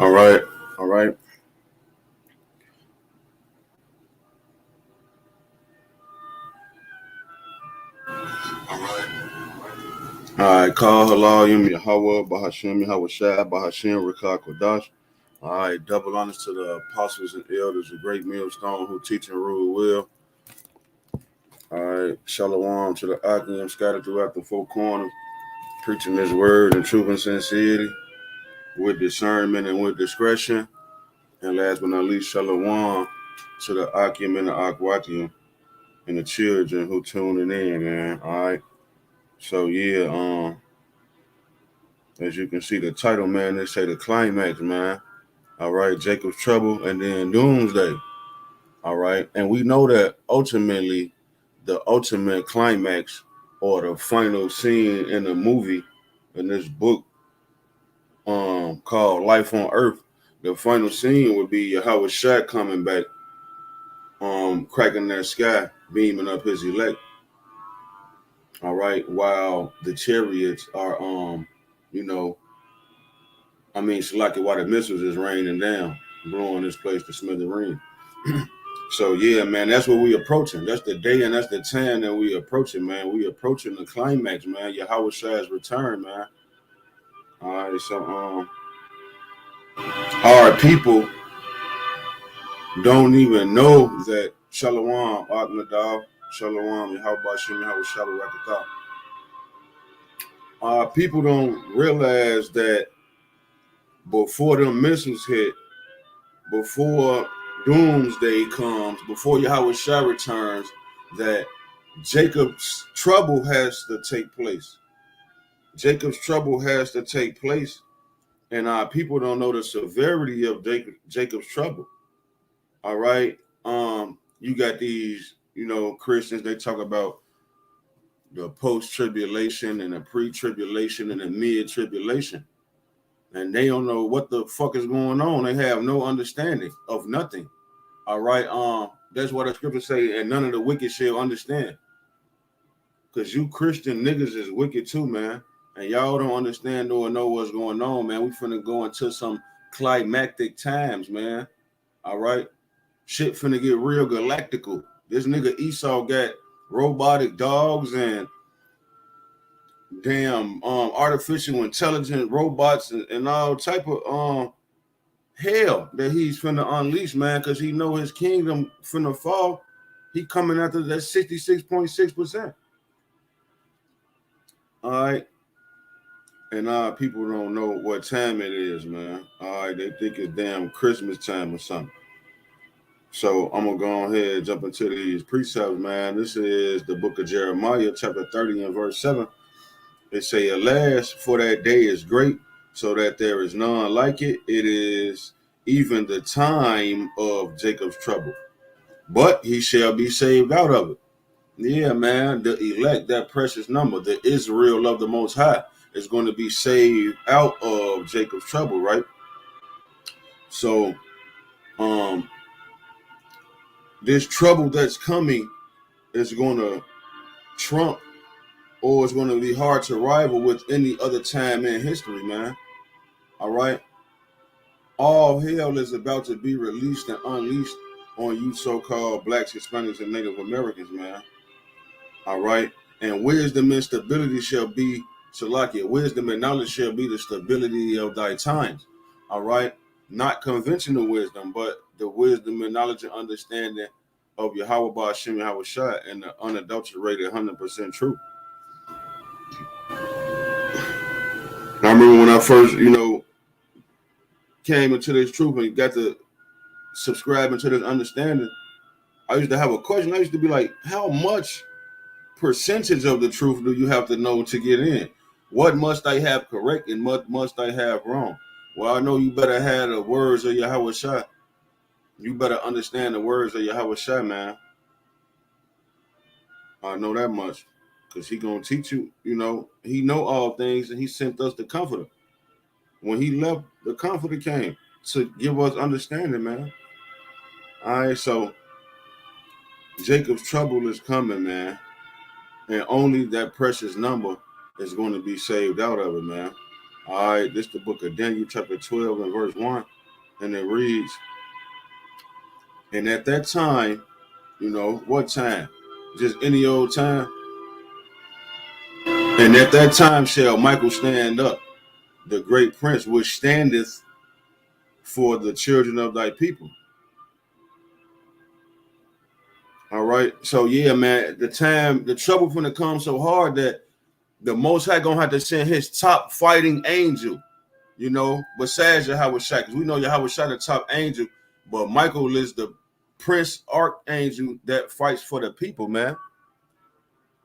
All right. All right. All right. All right. Call halal yum Yahweh Bahashim Yahweh Shai Bahashim Rikah Kodash. All right. Double honors to the apostles and elders, the great millstone who teach and rule well. All right. Shalom to the Akim scattered throughout the four corners, preaching this word in truth and sincerity, with discernment and with discretion. And last but not least, Shalom to the Akim and the Akwatium and the children who tuning in, man. All right. So yeah, as you can see the title, man, they say the climax, man. All right, Jacob's trouble and then Doomsday. All right. And we know that ultimately the ultimate climax or the final scene in the movie in this book called Life on Earth, the final scene would be Yahweh Shai coming back, cracking that sky, beaming up his elect. All right, while the chariots are Salaki, while the missiles is raining down, blowing this place to smithereens. So yeah, man, that's what we approaching. That's the day and that's the time that we approaching, man. We approaching the climax, man. Yahweh Shai's return, man. All right, so our people don't even know that Shalom, Aknadal, Shalom, Yahweh Shem, Yahweh Shalom, Rakatah. Our people don't realize that before them missiles hit, before Doomsday comes, before Yahweh Shai returns, that Jacob's trouble has to take place. Jacob's trouble has to take place, and our people don't know the severity of Jacob's trouble. All right, you got these, Christians. They talk about the post-tribulation and the pre-tribulation and the mid-tribulation, and they don't know what the fuck is going on. They have no understanding of nothing. All right, that's what the scriptures say, and none of the wicked shall understand. Because you Christian niggas is wicked too, man. And y'all don't understand or know what's going on, man. We finna go into some climactic times, man. All right? Shit finna get real galactical. This nigga Esau got robotic dogs and damn artificial intelligent robots and all type of hell that he's finna unleash, man, because he know his kingdom finna fall. He coming after that 66.6%. All right. And people don't know what time it is, man. All right, they think it's damn Christmas time or something. So I'm gonna go ahead and jump into these precepts, man. This is the book of Jeremiah, chapter 30 and verse 7. It say, "Alas, for that day is great, so that there is none like it. It is even the time of Jacob's trouble, but he shall be saved out of it." Yeah, man, the elect, that precious number, the Israel of the Most High, is going to be saved out of Jacob's trouble, right? So, this trouble that's coming is going to trump, or it's going to be hard to rival with any other time in history, man. All right? All hell is about to be released and unleashed on you so-called blacks, Hispanics, and Native Americans, man. All right? And wisdom and stability shall be, Salakia, wisdom and knowledge shall be the stability of thy times. All right? Not conventional wisdom, but the wisdom and knowledge and understanding of Yahweh Ba'ashem Yahweh Shai and the unadulterated 100% truth. I remember when I first, came into this truth and got to subscribe into this understanding, I used to have a question. I used to be like, how much percentage of the truth do you have to know to get in? What must I have correct and what must I have wrong? Well, I know you better have the words of Yahweh Shai. You better understand the words of Yahweh Shai, man. I know that much. Because he going to teach you, you know, he know all things, and he sent us the comforter. When he left, the comforter came to give us understanding, man. All right, so Jacob's trouble is coming, man. And only that precious number is going to be saved out of it, man. All right, this is the book of Daniel, chapter 12 and verse 1. And it reads, and at that time, you know, what time? Just any old time. And at that time shall Michael stand up, the great prince, which standeth for the children of thy people. All right. So yeah, man, the trouble finna come so hard that the Most High gonna have to send his top fighting angel, you know, besides Yahweh Shai, because we know Yahweh Shai the top angel, but Michael is the prince archangel that fights for the people, man.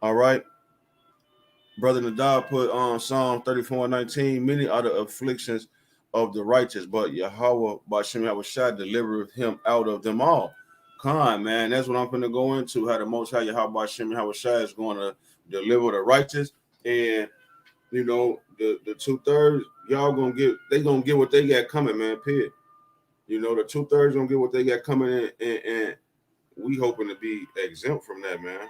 All right. Brother Nadab put on Psalm 34:19, many are the afflictions of the righteous, but Yahweh Bashem Yahweh Shai delivered him out of them all. Khan, man, that's what I'm going to go into, how the Most High Yahweh Bashem Yahweh Shai is going to deliver the righteous. And, you know, the 2/3, y'all going to they going to get what they got coming, man, period. You know, the 2/3 going to get what they got coming in, and we hoping to be exempt from that, man.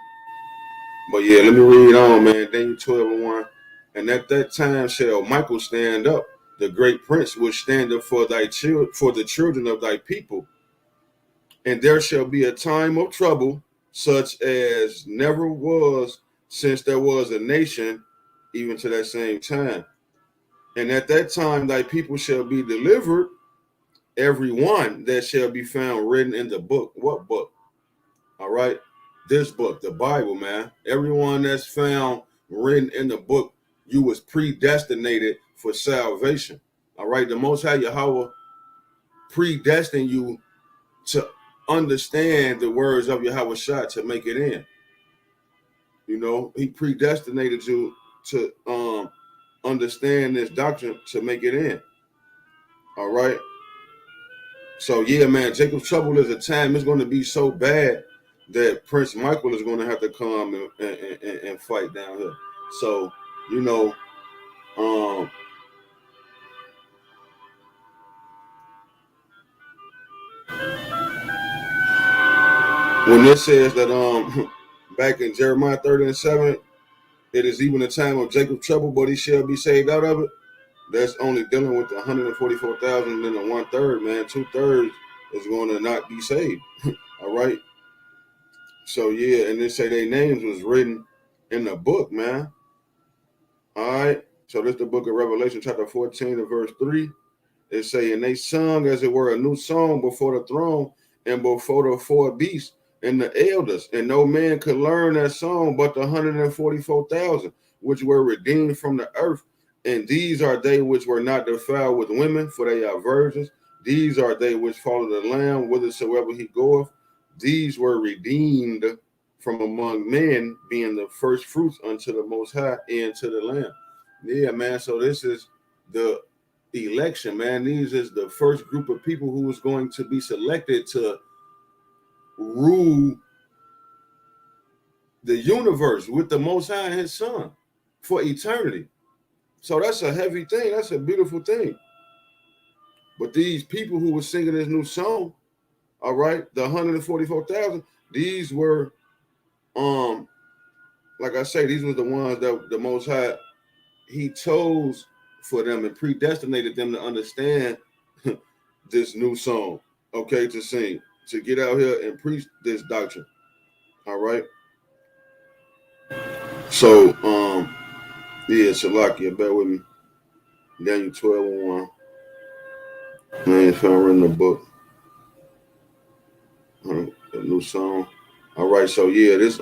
But yeah, let me read on, man. Daniel 12:1. And at that time shall Michael stand up, the great prince, which standeth for the children of thy people. And there shall be a time of trouble, such as never was since there was a nation, even to that same time. And at that time thy people shall be delivered, every one that shall be found written in the book. What book? All right. This book, the Bible, man. Everyone that's found written in the book, you was predestinated for salvation. All right. The Most High Yahweh predestined you to understand the words of Yahweh Shai to make it in. You know, he predestinated you to understand this doctrine to make it in. All right. So yeah, man, Jacob's trouble is a time it's going to be so bad that Prince Michael is going to have to come and fight down here. So, you know, when it says that back in Jeremiah 30:7, it is even a time of Jacob's trouble, but he shall be saved out of it. That's only dealing with the 144,000 and then the 1/3, man. 2/3 is going to not be saved. All right. So yeah, and they say their names was written in the book, man. All right. So this is the book of Revelation, chapter 14 and verse 3. It say, and they sung as it were a new song before the throne and before the four beasts and the elders. And no man could learn that song but the 144,000, which were redeemed from the earth. And these are they which were not defiled with women, for they are virgins. These are they which follow the Lamb whithersoever he goeth. These were redeemed from among men, being the first fruits unto the Most High and to the Lamb. Yeah, man. So this is the election, man. These is the first group of people who is going to be selected to rule the universe with the Most High and his Son for eternity. So that's a heavy thing. That's a beautiful thing. But these people who were singing this new song, all right, the 144,000, these were, like I say, these were the ones that the Most High, he chose for them and predestinated them to understand this new song, okay, to sing, to get out here and preach this doctrine. All right. So, yeah, Shalakia, bear with me. Daniel 12:1. I ain't found in the book. A new song. All right, so yeah, this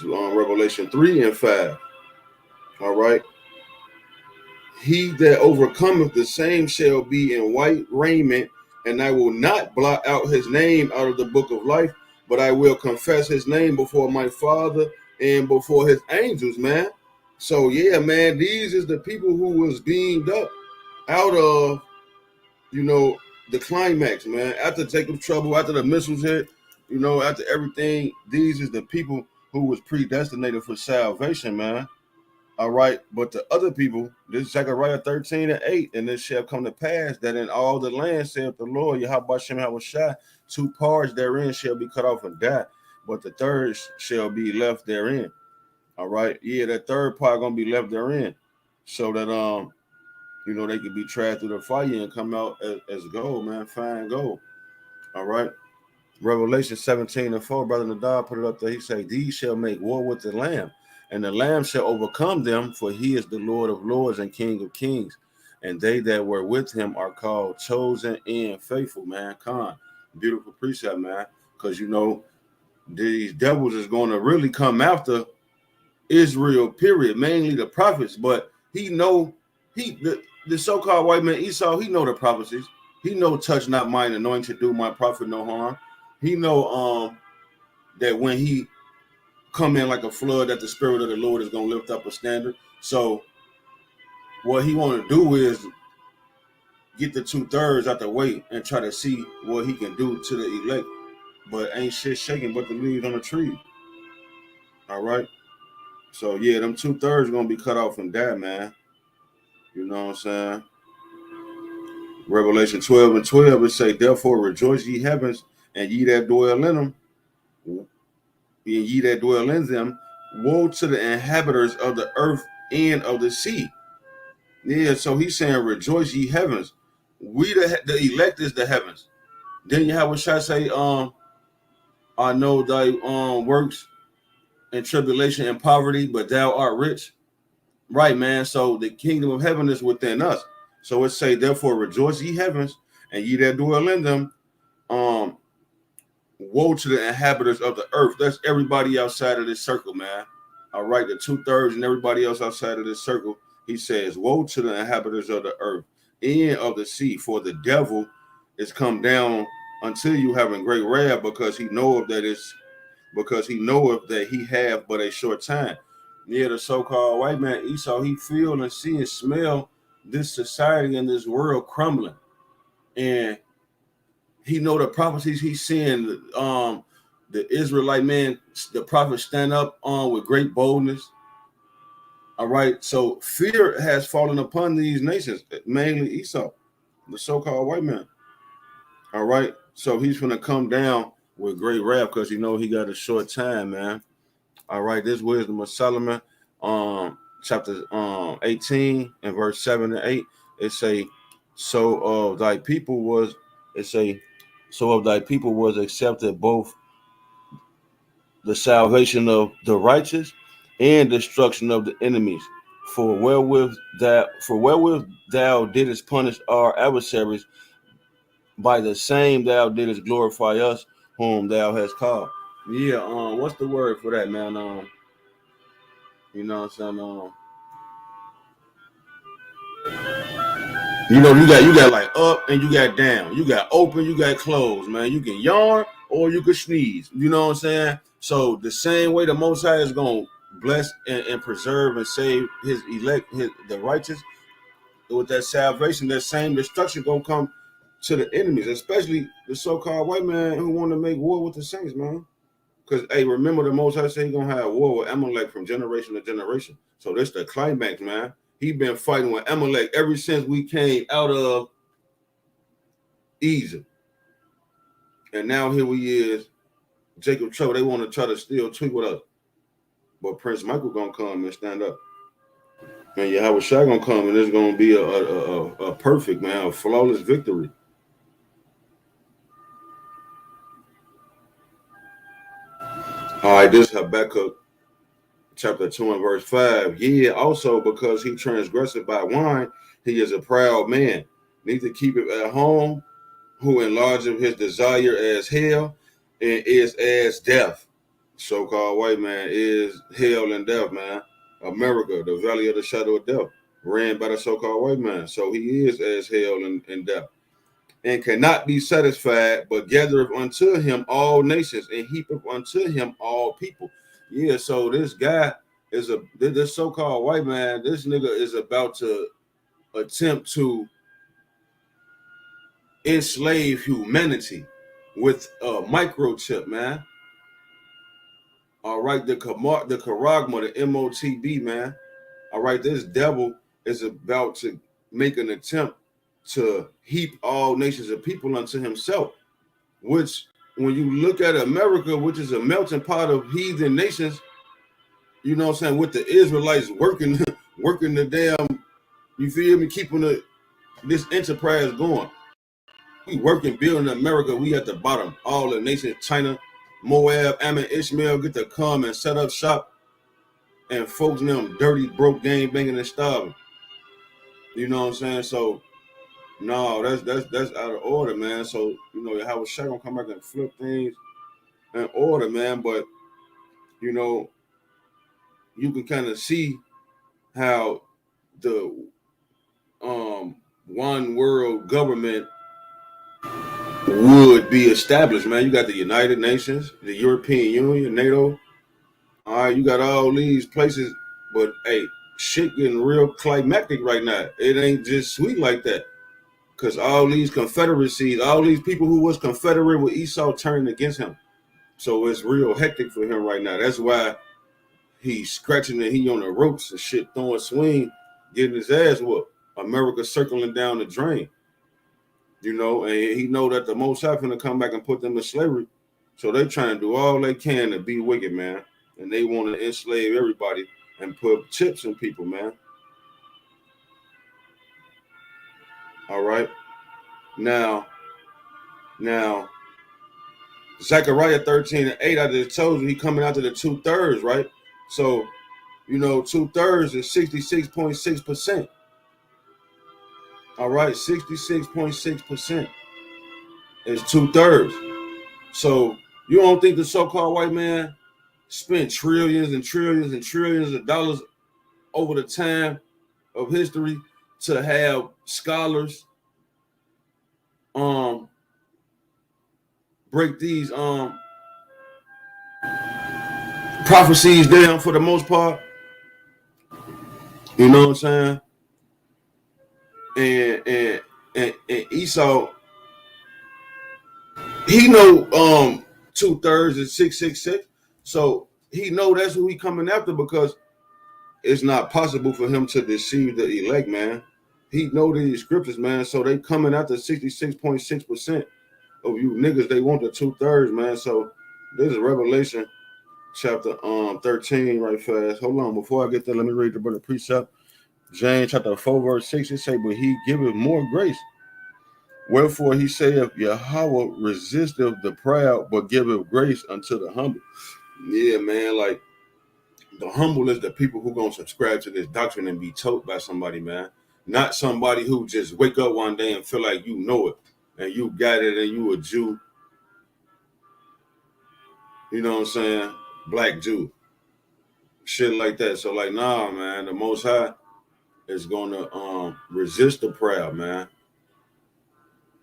Revelation 3:5. All right. He that overcometh, the same shall be in white raiment, and I will not blot out his name out of the book of life, but I will confess his name before my Father and before his angels, man. So yeah, man, these is the people who was beamed up out of, you know, the climax, man. After Jacob's trouble, after the missiles hit, you know, after everything, these is the people who was predestinated for salvation, man. All right, but the other people, this is Zechariah 13:8, and this shall come to pass that in all the land, saith the Lord, Yahweh Shem Shai, two parts therein shall be cut off and die, but the third shall be left therein. All right, yeah, that third part gonna be left therein, so that you know, they could be tried through the fire and come out as gold, man, fine gold. All right. Revelation 17:4, Brother Nadab put it up there. He said, these shall make war with the Lamb, and the Lamb shall overcome them, for he is the Lord of lords and King of kings. And they that were with him are called chosen and faithful, man. Beautiful precept, man. Because, you know, these devils is going to really come after Israel, period, mainly the prophets. But he know, the so-called white man Esau, he know the prophecies. He know touch not mine anointed, do my prophet no harm. He know that when he come in like a flood, that the spirit of the Lord is gonna lift up a standard. So what he want to do is get the 2/3 out the way and try to see what he can do to the elect. But ain't shit shaking but the leaves on the tree. All right. So yeah, them 2/3 gonna be cut off and die, man. You know what I'm saying? Revelation 12:12, it say, therefore rejoice ye heavens, and ye that dwell in them, and ye that dwell in them, woe to the inhabitants of the earth and of the sea. Yeah, so he's saying, rejoice ye heavens. We the elect is the heavens. Then you have what shall I say, I know thy works and tribulation and poverty, but thou art rich. Right, man. So the kingdom of heaven is within us. So it say, therefore rejoice ye heavens, and ye that dwell in them, woe to the inhabitants of the earth. That's everybody outside of this circle, man. All right, the 2/3 and everybody else outside of this circle. He says, woe to the inhabitants of the earth and of the sea, for the devil is come down until you having great wrath, because he knoweth that he have but a short time. Yeah, the so-called white man Esau, he feel and see and smell this society and this world crumbling. And he know the prophecies he's seeing. The Israelite man, the prophet stand up on with great boldness. All right, so fear has fallen upon these nations, mainly Esau, the so-called white man. All right, so he's gonna come down with great wrath because you know he got a short time, man. All right, this wisdom of Solomon, chapter 18 and verse 7 and 8. It say, so of thy people was accepted both the salvation of the righteous and destruction of the enemies. For wherewith thou didst punish our adversaries, by the same thou didst glorify us, whom thou hast called. Yeah, what's the word for that, man? You know what I'm saying? You got like up and you got down. You got open, you got closed, man. You can yawn or you can sneeze. You know what I'm saying? So the same way the Most High is gonna bless and preserve and save his elect, the righteous, with that salvation, that same destruction gonna come to the enemies, especially the so-called white man who want to make war with the saints, man. Because hey, remember the Most High say he gonna have war with Amalek from generation to generation. So this the climax, man. He been fighting with Amalek ever since we came out of Egypt, and now here we is, Jacob trouble. They want to try to still tweak with us, but Prince Michael gonna come and stand up, and Yahweh Shai gonna come, and it's gonna be a perfect, man, a flawless victory. All right, this is Habakkuk chapter 2 and verse 5. Yeah, also because he transgressed by wine, he is a proud man. Need to keep it at home, who enlargeth his desire as hell and is as death. So-called white man is hell and death, man. America, the valley of the shadow of death, ran by the so-called white man. So he is as hell and death. And cannot be satisfied, but gathereth unto him all nations and heapeth unto him all people. Yeah, so this guy, this so-called white man. This nigga is about to attempt to enslave humanity with a microchip, man. All right, the charagma, the MOTB, man. All right, this devil is about to make an attempt to heap all nations of people unto himself, which when you look at America, which is a melting pot of heathen nations, you know what I'm saying, with the Israelites working working the damn, you feel me, keeping this enterprise going. We working, building America, we at the bottom. All the nations, China, Moab, Ammon, Ishmael, get to come and set up shop, and folks in them dirty, broke, gang banging and starving. You know what I'm saying? So no, that's out of order, man. So, you know, how was Shaq gonna come back and flip things in order, man. But, you know, you can kind of see how the one world government would be established, man. You got the United Nations, the European Union, NATO. All right, you got all these places, but hey, shit getting real climactic right now. It ain't just sweet like that. Because all these confederacies, all these people who was confederate with Esau turned against him. So it's real hectic for him right now. That's why he's scratching and he on the ropes and shit, throwing swing, getting his ass whooped. America circling down the drain. You know, and he know that the Most High finna come back and put them in slavery. So they trying to do all they can to be wicked, man. And they want to enslave everybody and put chips in people, man. All right. Now, Zechariah 13:8, I just told you he coming out to the 2/3, right? So, you know, 2/3 is 66.6%. All right, 66.6% is 2/3. So you don't think the so-called white man spent trillions and trillions and trillions of dollars over the time of history to have scholars break these prophecies down for the most part? You know what I'm saying? And Esau, he know 2/3 is 666. So he know that's who he coming after, because it's not possible for him to deceive the elect, man. He know these scriptures, man. So they coming after 66.6% of you niggas. They want the 2/3, man. So this is Revelation chapter 13 right fast. Hold on, before I get there, let me read the brother precept. James chapter 4 verse 6, it say, but he giveth more grace. Wherefore he saith, Yahweh resisteth the proud, but giveth grace unto the humble. Yeah, man, like the humble is the people who gonna subscribe to this doctrine and be taught by somebody, man. Not somebody who just wake up one day and feel like you know it and you got it and you a Jew. You know what I'm saying? Black Jew. Shit like that. So like, nah, man, the Most High is gonna resist the proud, man.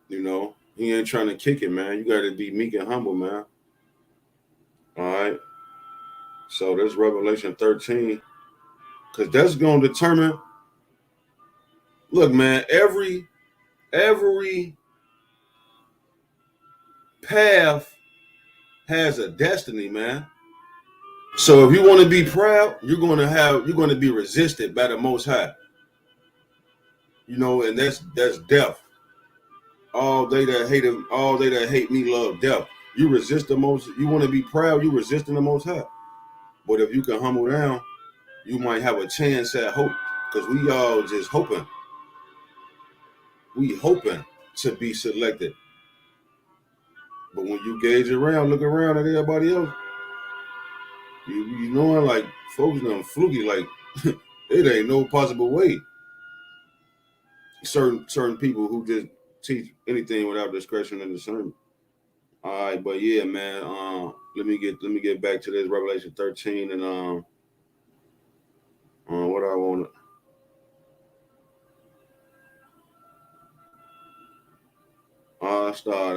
You know, he ain't trying to kick it, man. You gotta be meek and humble, man. All right. So that's Revelation 13. Because that's gonna determine. Look, man, every path has a destiny, man. So if you want to be proud, you're gonna be resisted by the Most High. You know, and that's death. All they that hate him, all they that hate me love death. You resist the most. You want to be proud, you resisting the Most High. But if you can humble down, you might have a chance at hope. Because we all just hoping. We hoping to be selected. But when you gauge around, look around at everybody else, you knowing like folks done fluky, like it ain't no possible way. Certain people who just teach anything without discretion and discernment. All right, but yeah, man. Let me get back to this Revelation 13 and what I want. I'll start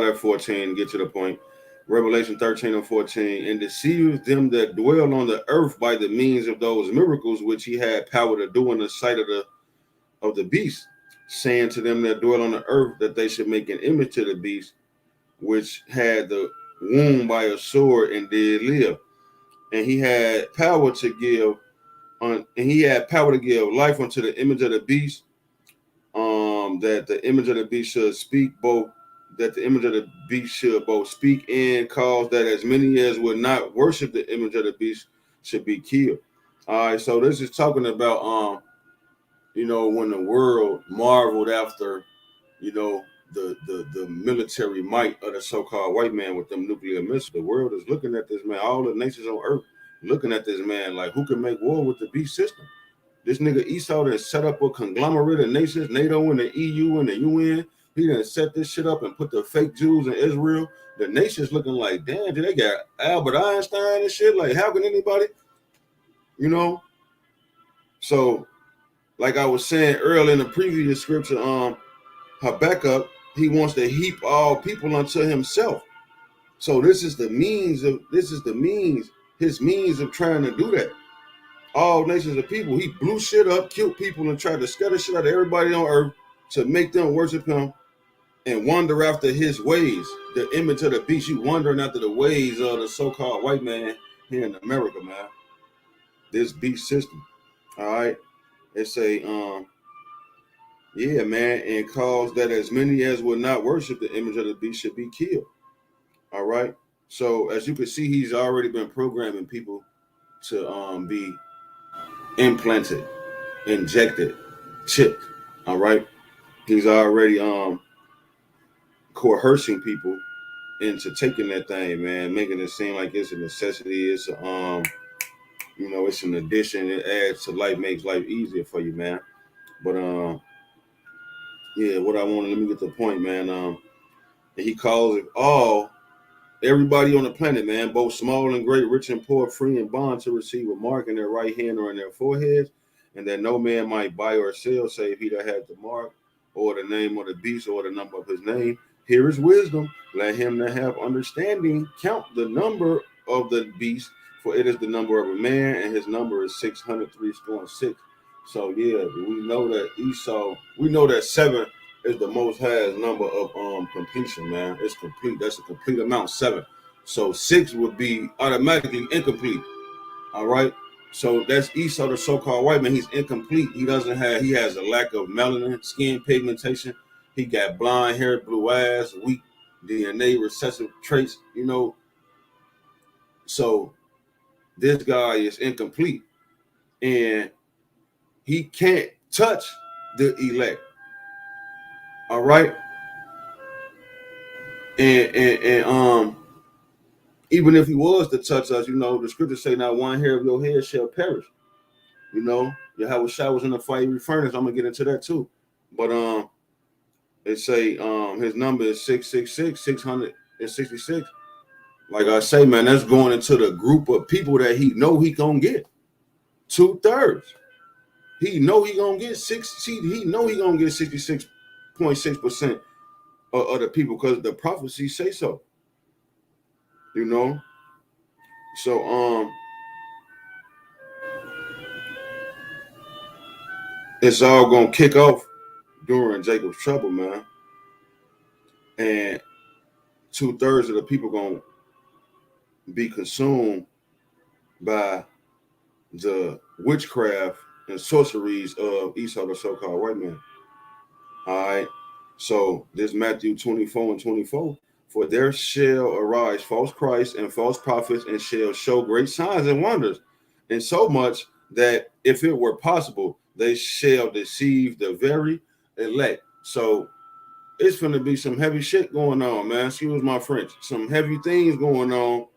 at 14 and get to the point. Revelation 13 and 14, and deceives them that dwell on the earth by the means of those miracles which he had power to do in the sight of the beast, saying to them that dwell on the earth that they should make an image to the beast, which had the wound by a sword and did live. And he had power to give life unto the image of the beast, that the image of the beast should speak both, that the image of the beast should both speak and cause that as many as would not worship the image of the beast should be killed. All right, so this is talking about when the world marveled after, the military might of the so-called white man with them nuclear missiles. The world is looking at this man, all the nations on earth looking at this man like, who can make war with the beast system? This nigga Esau done set up a conglomerate of nations, NATO and the EU and the UN. He done set this shit up and put the fake Jews in Israel. The nations looking like, damn, they got Albert Einstein and shit. Like, how can anybody, So, like I was saying earlier in the previous scripture, Habakkuk, he wants to heap all people unto himself. So his means of trying to do that. All nations of people, he blew shit up, killed people, and tried to scatter shit out of everybody on earth to make them worship him and wander after his ways. The image of the beast, you wandering after the ways of the so-called white man here in America, man. This beast system. All right. It say, yeah, man, and cause that as many as would not worship the image of the beast should be killed. All right. So as you can see, he's already been programming people to be implanted, injected, chipped. All right. He's already coercing people into taking that thing, man, making it seem like it's a necessity. It's it's an addition. It adds to life, makes life easier for you, man. But what I want, let me get to the point, man. He calls it all, everybody on the planet, man, both small and great, rich and poor, free and bond, to receive a mark in their right hand or in their foreheads, and that no man might buy or sell save he that had the mark, or the name of the beast, or the number of his name. Here is wisdom. Let him that have understanding count the number of the beast, for it is the number of a man, and his number is 603. So yeah, we know that Esau, we know that 7 is the most highest number of completion, man. It's complete. That's a complete amount, 7. So 6 would be automatically incomplete. All right. So that's Esau, the so-called white man. He's incomplete. He has a lack of melanin, skin pigmentation. He got blonde hair, blue eyes, weak DNA, recessive traits, So this guy is incomplete, and he can't touch the elect. All right. And even if he was to touch us, the scriptures say not one hair of your head shall perish. Yahweh Shai was in the fiery furnace. I'm gonna get into that too. But it say his number is 666. Like I say, man, that's going into the group of people that he know he gonna get 2/3. He know he gonna get 66.6% of the people, because the prophecies say so. So it's all gonna kick off during Jacob's trouble, man. And 2/3 of the people gonna be consumed by the witchcraft and sorceries of Esau, the so-called white man. All right. So this Matthew 24:24. For there shall arise false Christs and false prophets, and shall show great signs and wonders, and so much that if it were possible, they shall deceive the very elect. So it's going to be some heavy shit going on, man. Excuse my French. Some heavy things going on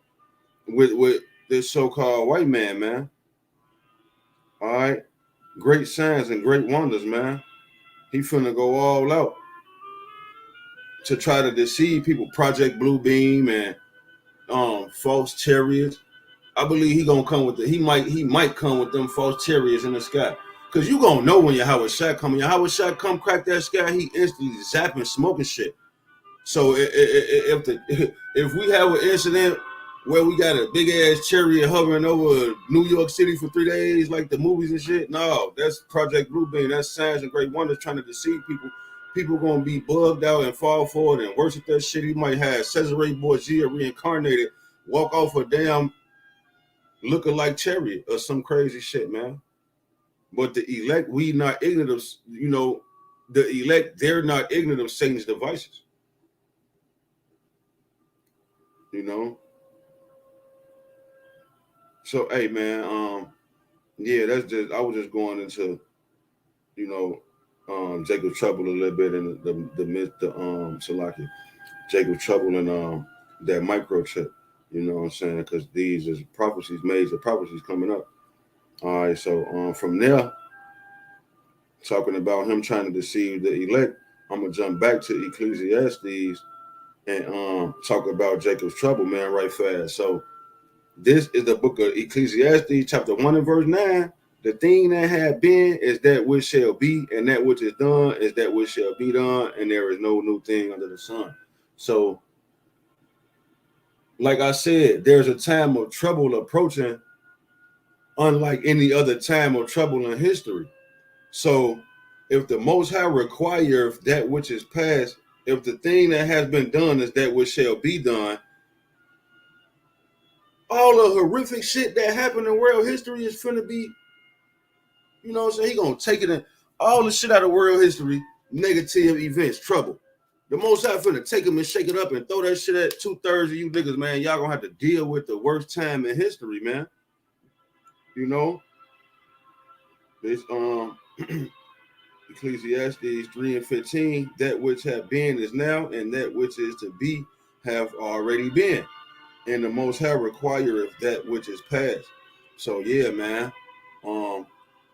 with this so-called white man, man. All right. Great signs and great wonders, man. He finna go all out to try to deceive people. Project Blue Beam and false chariots. I believe he gonna come with he might come with them false chariots in the sky. Cause you gonna know when Yahweh Shai come. Yahweh Shai come crack that sky, he instantly zapping, smoking shit. So if we have an incident where we got a big ass chariot hovering over New York City for 3 days, like the movies and shit, no, that's Project Bluebeam. That's Signs and Great Wonders trying to deceive people. People gonna be bugged out and fall for it and worship that shit. He might have Cesare Borgia reincarnated, walk off a damn lookalike chariot or some crazy shit, man. But the elect, we not ignorant of, the elect, they're not ignorant of Satan's devices. You know. So hey man, yeah, that's just I was just going into, Jacob Trouble a little bit in the Salaki, Jacob Trouble and that microchip. You know what I'm saying? Because these is prophecies, major prophecies coming up. All right, so from there, talking about him trying to deceive the elect, I'm gonna jump back to Ecclesiastes and talk about Jacob's trouble, man, right fast. So this is the book of Ecclesiastes, chapter 1 and verse 9. The thing that had been is that which shall be, and that which is done is that which shall be done, and there is no new thing under the sun. So, like I said, there's a time of trouble approaching, unlike any other time of trouble in history. So, if the Most High requires that which is past, if the thing that has been done is that which shall be done, all the horrific shit that happened in world history is finna be, you know what I'm saying? He gonna take it in all the shit out of world history, negative events, trouble. The Most High finna take them and shake it up and throw that shit at 2/3 of you niggas, man. Y'all gonna have to deal with the worst time in history, man. You know, this Ecclesiastes 3 and 15, that which have been is now, and that which is to be have already been. And the Most High requireth that which is past. So yeah, man.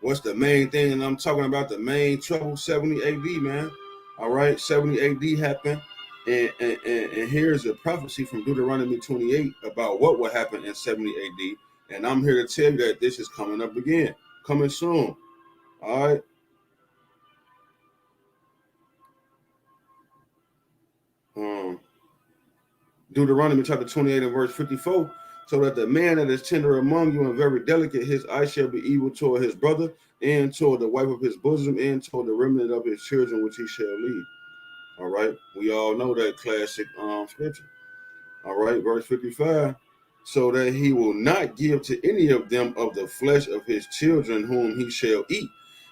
What's the main thing? And I'm talking about the main trouble, 70 AD, man. All right, 70 AD happened. And here's a prophecy from Deuteronomy 28 about what will happen in 70 AD. And I'm here to tell you that this is coming up again, coming soon. All right. Deuteronomy chapter 28 and verse 54. So that the man that is tender among you and very delicate, his eye shall be evil toward his brother, and toward the wife of his bosom, and toward the remnant of his children, which he shall lead. All right. We all know that classic scripture. All right. Verse 55. So that he will not give to any of them of the flesh of his children whom he shall eat,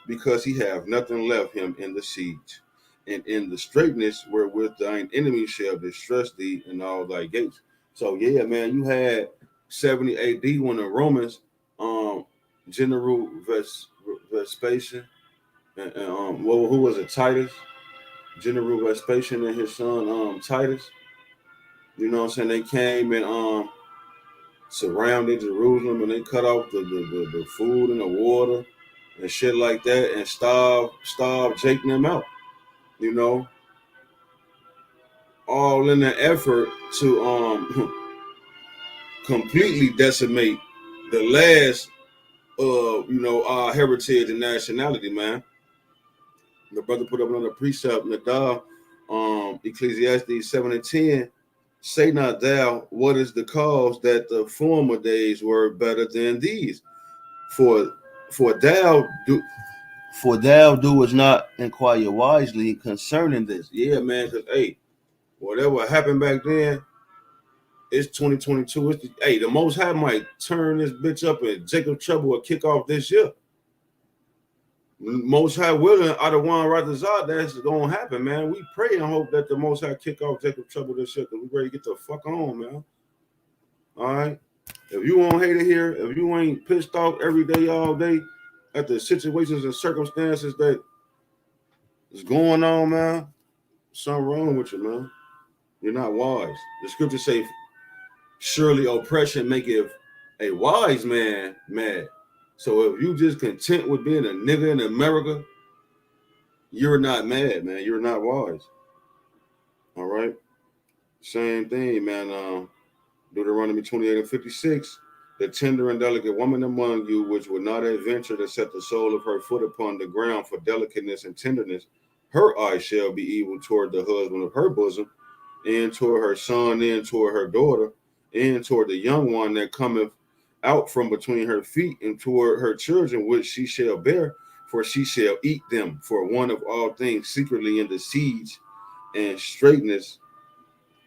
because he have nothing left him in the siege. And in the straightness wherewith thine enemy shall distress thee in all thy gates. So yeah, man, you had 70 AD when the Romans, General Vespasian, and who was it? Titus, General Vespasian and his son Titus. You know what I'm saying? They came and surrounded Jerusalem, and they cut off the food and the water and shit like that, and starved Jake them out. You know, all in the effort to completely decimate the last our heritage and nationality, man. The brother put up another precept, Nadal, Ecclesiastes 7 and 10. Say not thou, what is the cause that the former days were better than these? For thou doest not inquire wisely concerning this. Yeah, man, because hey, whatever happened back then, it's 2022. The Most High might turn this bitch up and Jacob Trouble will kick off this year. Most High willing, out of one Ratazar, that's gonna happen, man. We pray and hope that the Most High kick off Jacob Trouble this year, because we ready to get the fuck on, man. All right. If you won't hate it here, if you ain't pissed off every day, all day at the situations and circumstances that is going on, man, something wrong with you, man. You're not wise. The scriptures say, surely oppression maketh a wise man mad. So if you just content with being a nigga in America, you're not mad, man. You're not wise. All right. Same thing, man. Deuteronomy 28 and 56. The tender and delicate woman among you, which would not adventure to set the sole of her foot upon the ground for delicateness and tenderness, her eye shall be evil toward the husband of her bosom, and toward her son, and toward her daughter, and toward the young one that cometh out from between her feet, and toward her children which she shall bear, for she shall eat them. For one of all things secretly in the siege and straightness,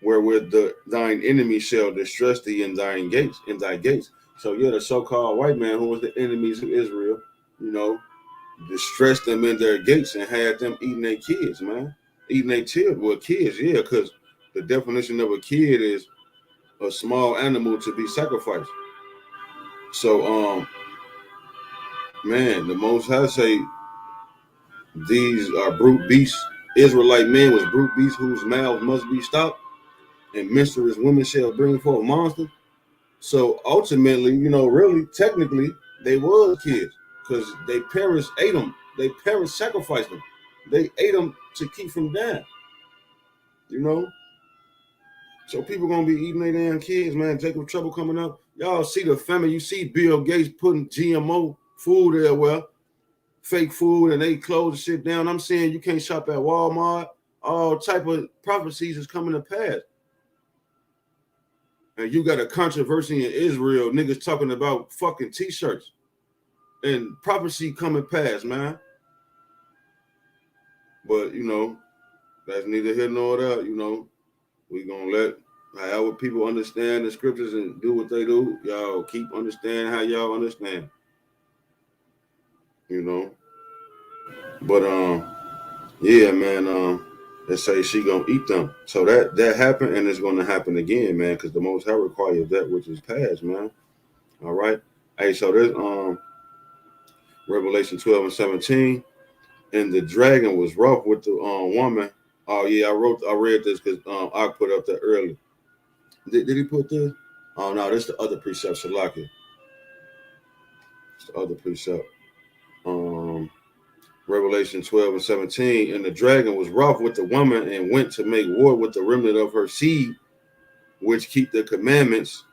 wherewith thine enemy shall distress thee in thy gates. So yeah, the so-called white man who was the enemies of Israel, you know, distressed them in their gates and had them eating their kids, man. Eating their children. Well, kids, yeah, because the definition of a kid is a small animal to be sacrificed. So, man, the Most High say these are brute beasts. Israelite men was brute beasts whose mouths must be stopped, and menstruous women shall bring forth monsters. So ultimately, you know, really, technically, they was kids because their parents ate them. Their parents sacrificed them. They ate them to keep from dying. You know, so people gonna be eating their damn kids, man. Jacob Trouble coming up. Y'all see the famine. You see Bill Gates putting GMO food there, well, fake food, and they close the shit down. I'm saying you can't shop at Walmart. All type of prophecies is coming to pass. And you got a controversy in Israel, niggas talking about fucking t-shirts. And prophecy coming past, man. But, you know, that's neither here nor there. You know, we gonna let however people understand the scriptures and do what they do. Y'all keep understanding how y'all understand. You know. But yeah, man, they say she gonna eat them. So that happened and it's gonna happen again, man, because the Most High requires that which is past, man. All right. Hey, so there's Revelation 12 and 17. And the dragon was rough with the woman. Oh yeah, I read this because I put up that early. Did he put this? Oh no, this is the other precept, Salakia. It's the other precept. Um, Revelation 12 and 17. And the dragon was wroth with the woman and went to make war with the remnant of her seed, which keep the commandments,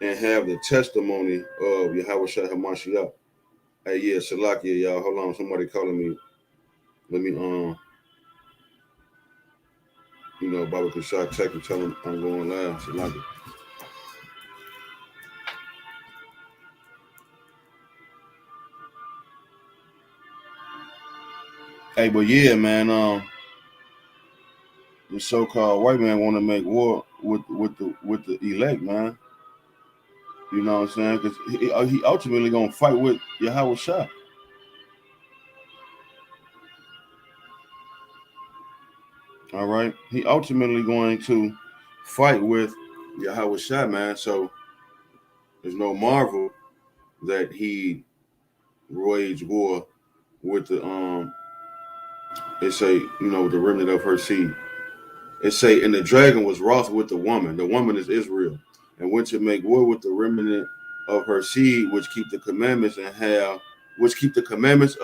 and have the testimony of Yahweh Shah Hamashiach. Hey, yeah, Salakia, y'all. Hold on, somebody calling me. Let me you know, Baba Kashak check and tell him I'm going live. Salakia. Hey, but yeah, man, the so-called white man want to make war with the elect, man. You know what I'm saying? Because he ultimately gonna fight with Yahweh Shah. All right, he ultimately going to fight with Yahweh Shah, man. So there's no marvel that he waged war with the It say, you know, the remnant of her seed. It say, and the dragon was wroth with the woman. The woman is Israel, and went to make war with the remnant of her seed, which keep the commandments of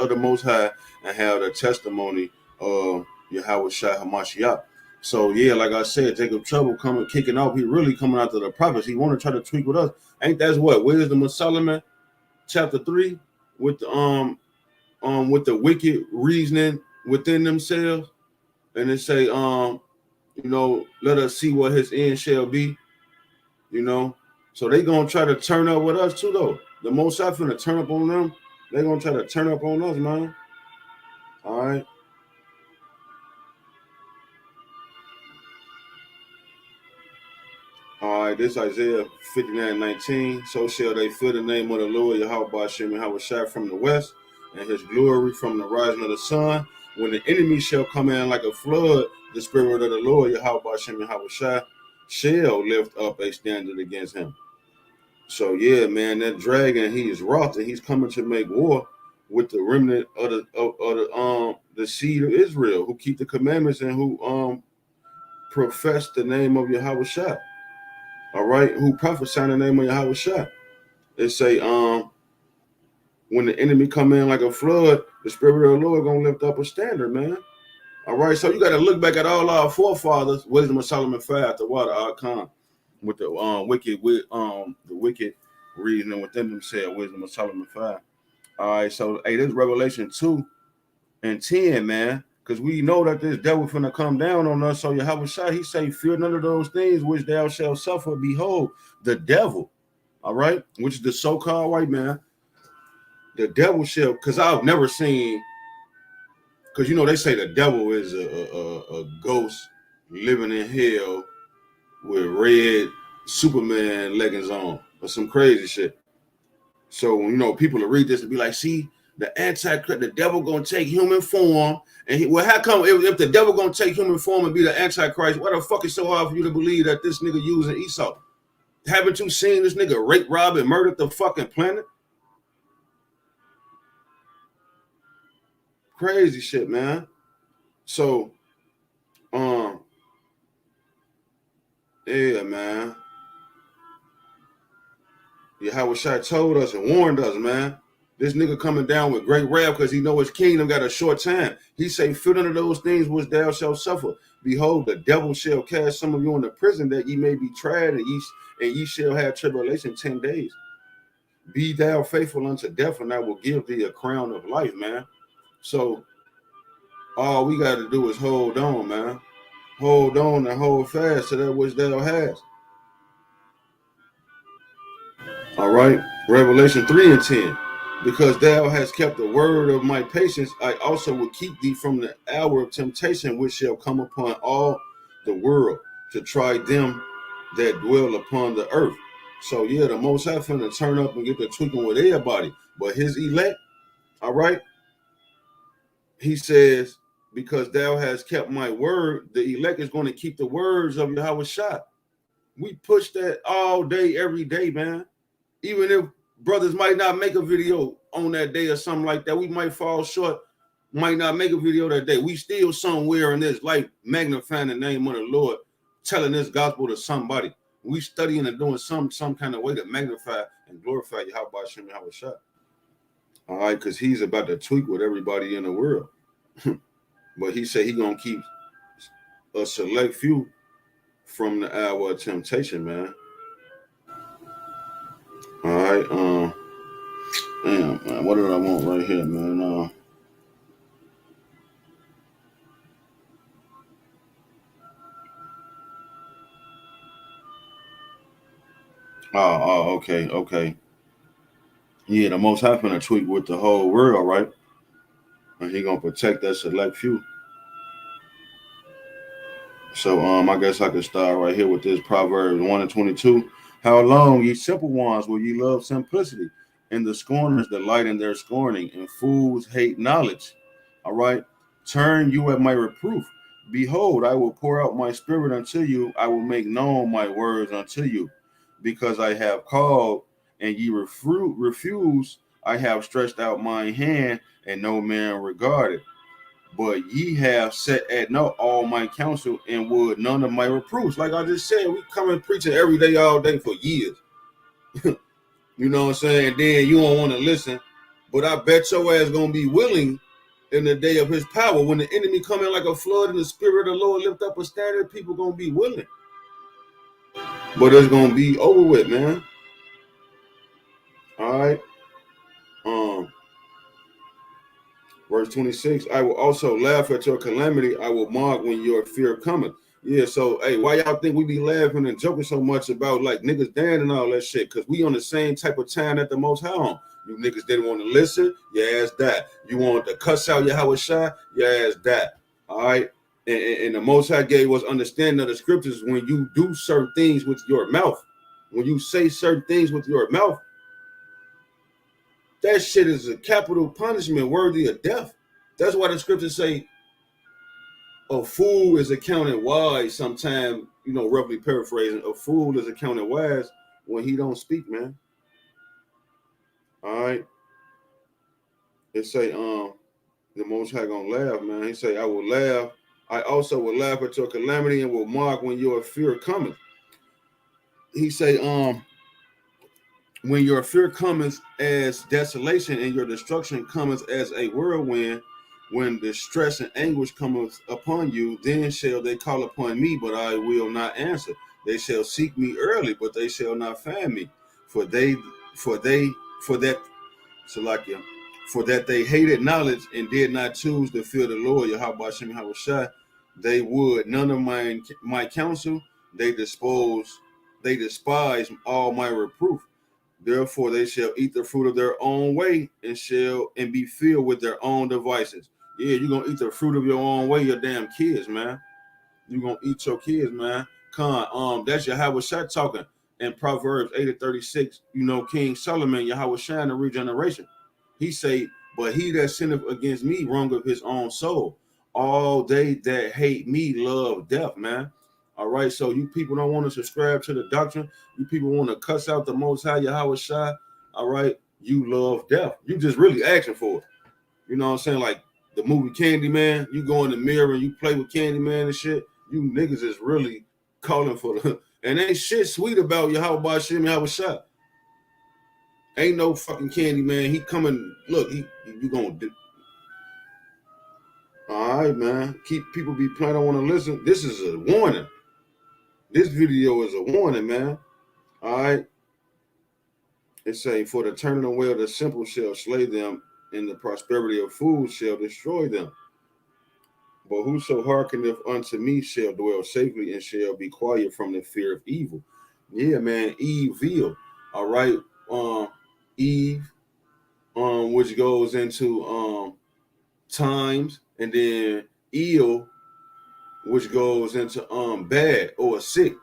the Most High, and have the testimony of Yahweh Shai Hamashiach. So yeah, like I said, Jacob Trouble kicking off. He really coming after the prophets. He want to try to tweak with us. Ain't that's what Wisdom of Solomon, chapter 3, with with the wicked reasoning within themselves, and it say you know, let us see what his end shall be, you know. So they gonna try to turn up with us too, though. The Most High finna turn up on them. They gonna try to turn up on us, man. All right. All right, this Isaiah 59:19. So shall they fear the name of the Lord, Yahweh Bashem, Yahweh Shai from the west, and his glory from the rising of the sun. When the enemy shall come in like a flood, the spirit of the Lord, Yahweh Bashem, Yahweh Shai, shall lift up a standard against him. So yeah, man, that dragon, he is wroth and he's coming to make war with the remnant of the seed of Israel who keep the commandments and who profess the name of Yahweh Shai. All right, who prophesy in the name of Yahweh Shai. It say when the enemy come in like a flood, the spirit of the Lord gonna lift up a standard, man. All right, so you got to look back at all our forefathers, Wisdom of Solomon 5, the water Archon, with the wicked reasoning within themselves, Wisdom of Solomon 5. All right, so hey, this is Revelation 2 and 10, man. Because we know that this devil finna come down on us. So Yahweh Shai, he say, fear none of those things which thou shalt suffer. Behold, the devil, all right, which is the so-called white man, the devil shall, because I've never seen, because you know they say the devil is a ghost living in hell with red Superman leggings on or some crazy shit. So you know people will read this and be like, see, the Antichrist, the devil gonna take human form, and well, how come if the devil gonna take human form and be the Antichrist? Why the fuck is so hard for you to believe that this nigga using Esau? Haven't you seen this nigga rape, rob, and murdered the fucking planet? Crazy shit, man. So, yeah, man. Yahweh Shai told us and warned us, man. This nigga coming down with great wrath because he know his kingdom got a short time. He say, fear none of those things which thou shalt suffer. Behold, the devil shall cast some of you into prison that ye may be tried, and ye shall have tribulation 10 days. Be thou faithful unto death, and I will give thee a crown of life, man. So all we got to do is hold on, man. Hold on and hold fast to that which thou hast. All right. Revelation 3 and 10. Because thou hast kept the word of my patience, I also will keep thee from the hour of temptation which shall come upon all the world to try them that dwell upon the earth. So yeah, the Most High finna turn up and get the tweaking with everybody. But his elect, all right, he says, because thou hast kept my word, the elect is going to keep the words of Yahweh Shai. We push that all day, every day, man. Even if brothers might not make a video on that day or something like that, we might fall short, might not make a video that day. We still somewhere in this life magnifying the name of the Lord, telling this gospel to somebody. We studying and doing some kind of way to magnify and glorify Yahweh Hashem Yahweh Shai. All right, because he's about to tweak with everybody in the world. But he said he's gonna keep a select few from the hour of temptation, man. All right, damn, man, what did I want right here, man? Okay. Yeah, the Most High finna tweak with the whole world, right? And he gonna protect that select few. So I guess I could start right here with this Proverbs 1 and 22. How long, ye simple ones, will ye love simplicity, and the scorners delight in their scorning, and fools hate knowledge? All right. Turn you at my reproof. Behold, I will pour out my spirit unto you. I will make known my words unto you. Because I have called, and ye refuse, I have stretched out my hand, and no man regarded. But ye have set at naught all my counsel, and would none of my reproofs. Like I just said, we come and preaching every day, all day for years. You know what I'm saying? And then you don't want to listen. But I bet your ass gonna be willing in the day of his power. When the enemy come in like a flood and the spirit of the Lord lift up a standard, people gonna be willing. But it's gonna be over with, man. All right. Verse 26, I will also laugh at your calamity. I will mock when your fear cometh. Yeah, so, hey, why y'all think we be laughing and joking so much about, like, niggas dying and all that shit? Because we on the same type of time that the Most High on. You niggas didn't want to listen, your ass died. You want to cuss out Yahweh Shai, your ass died. All right? And the Most High gave us understanding of the scriptures when you do certain things with your mouth. When you say certain things with your mouth, that shit is a capital punishment worthy of death. That's why the scriptures say a fool is accounted wise sometime, you know, roughly paraphrasing. A fool is accounted wise when he don't speak, man. All right. It say, the Most High gonna laugh, man. He say, I will laugh. I also will laugh at your calamity and will mock when your fear cometh. He say, when your fear cometh as desolation and your destruction cometh as a whirlwind, when distress and anguish cometh upon you, then shall they call upon me, but I will not answer. They shall seek me early, but they shall not find me. For that, Salakia, For that they hated knowledge and did not choose to fear the Lord, Yahweh Shem Yahushua, they would none of my counsel. They despise all my reproof. Therefore, they shall eat the fruit of their own way and be filled with their own devices. Yeah, you're gonna eat the fruit of your own way, your damn kids, man. You're gonna eat your kids, man. That's Yahweh Shai talking in Proverbs 8:36. King Solomon, Yahweh Shai in the regeneration. He say, but he that sinneth against me wrongeth his own soul. All they that hate me love death, man. All right, so you people don't want to subscribe to the doctrine. You people want to cuss out the Most High Yahweh Shai. All right, you love death. You just really asking for it. You know what I'm saying? Like the movie Candyman, you go in the mirror and you play with Candyman and shit. You niggas is really calling for the and ain't shit sweet about Yahweh Shem Yahweh Shai. Ain't no fucking Candyman. He coming. Look, you gonna do. All right, man. Keep people be playing. I want to listen. This is a warning. This video is a warning, man. All right. It say, for the turning away of the simple shall slay them, and the prosperity of fools shall destroy them. But whoso hearkeneth unto me shall dwell safely and shall be quiet from the fear of evil. Yeah, man, evil. All right. Eve, which goes into times, and then ill, which goes into bad or sick.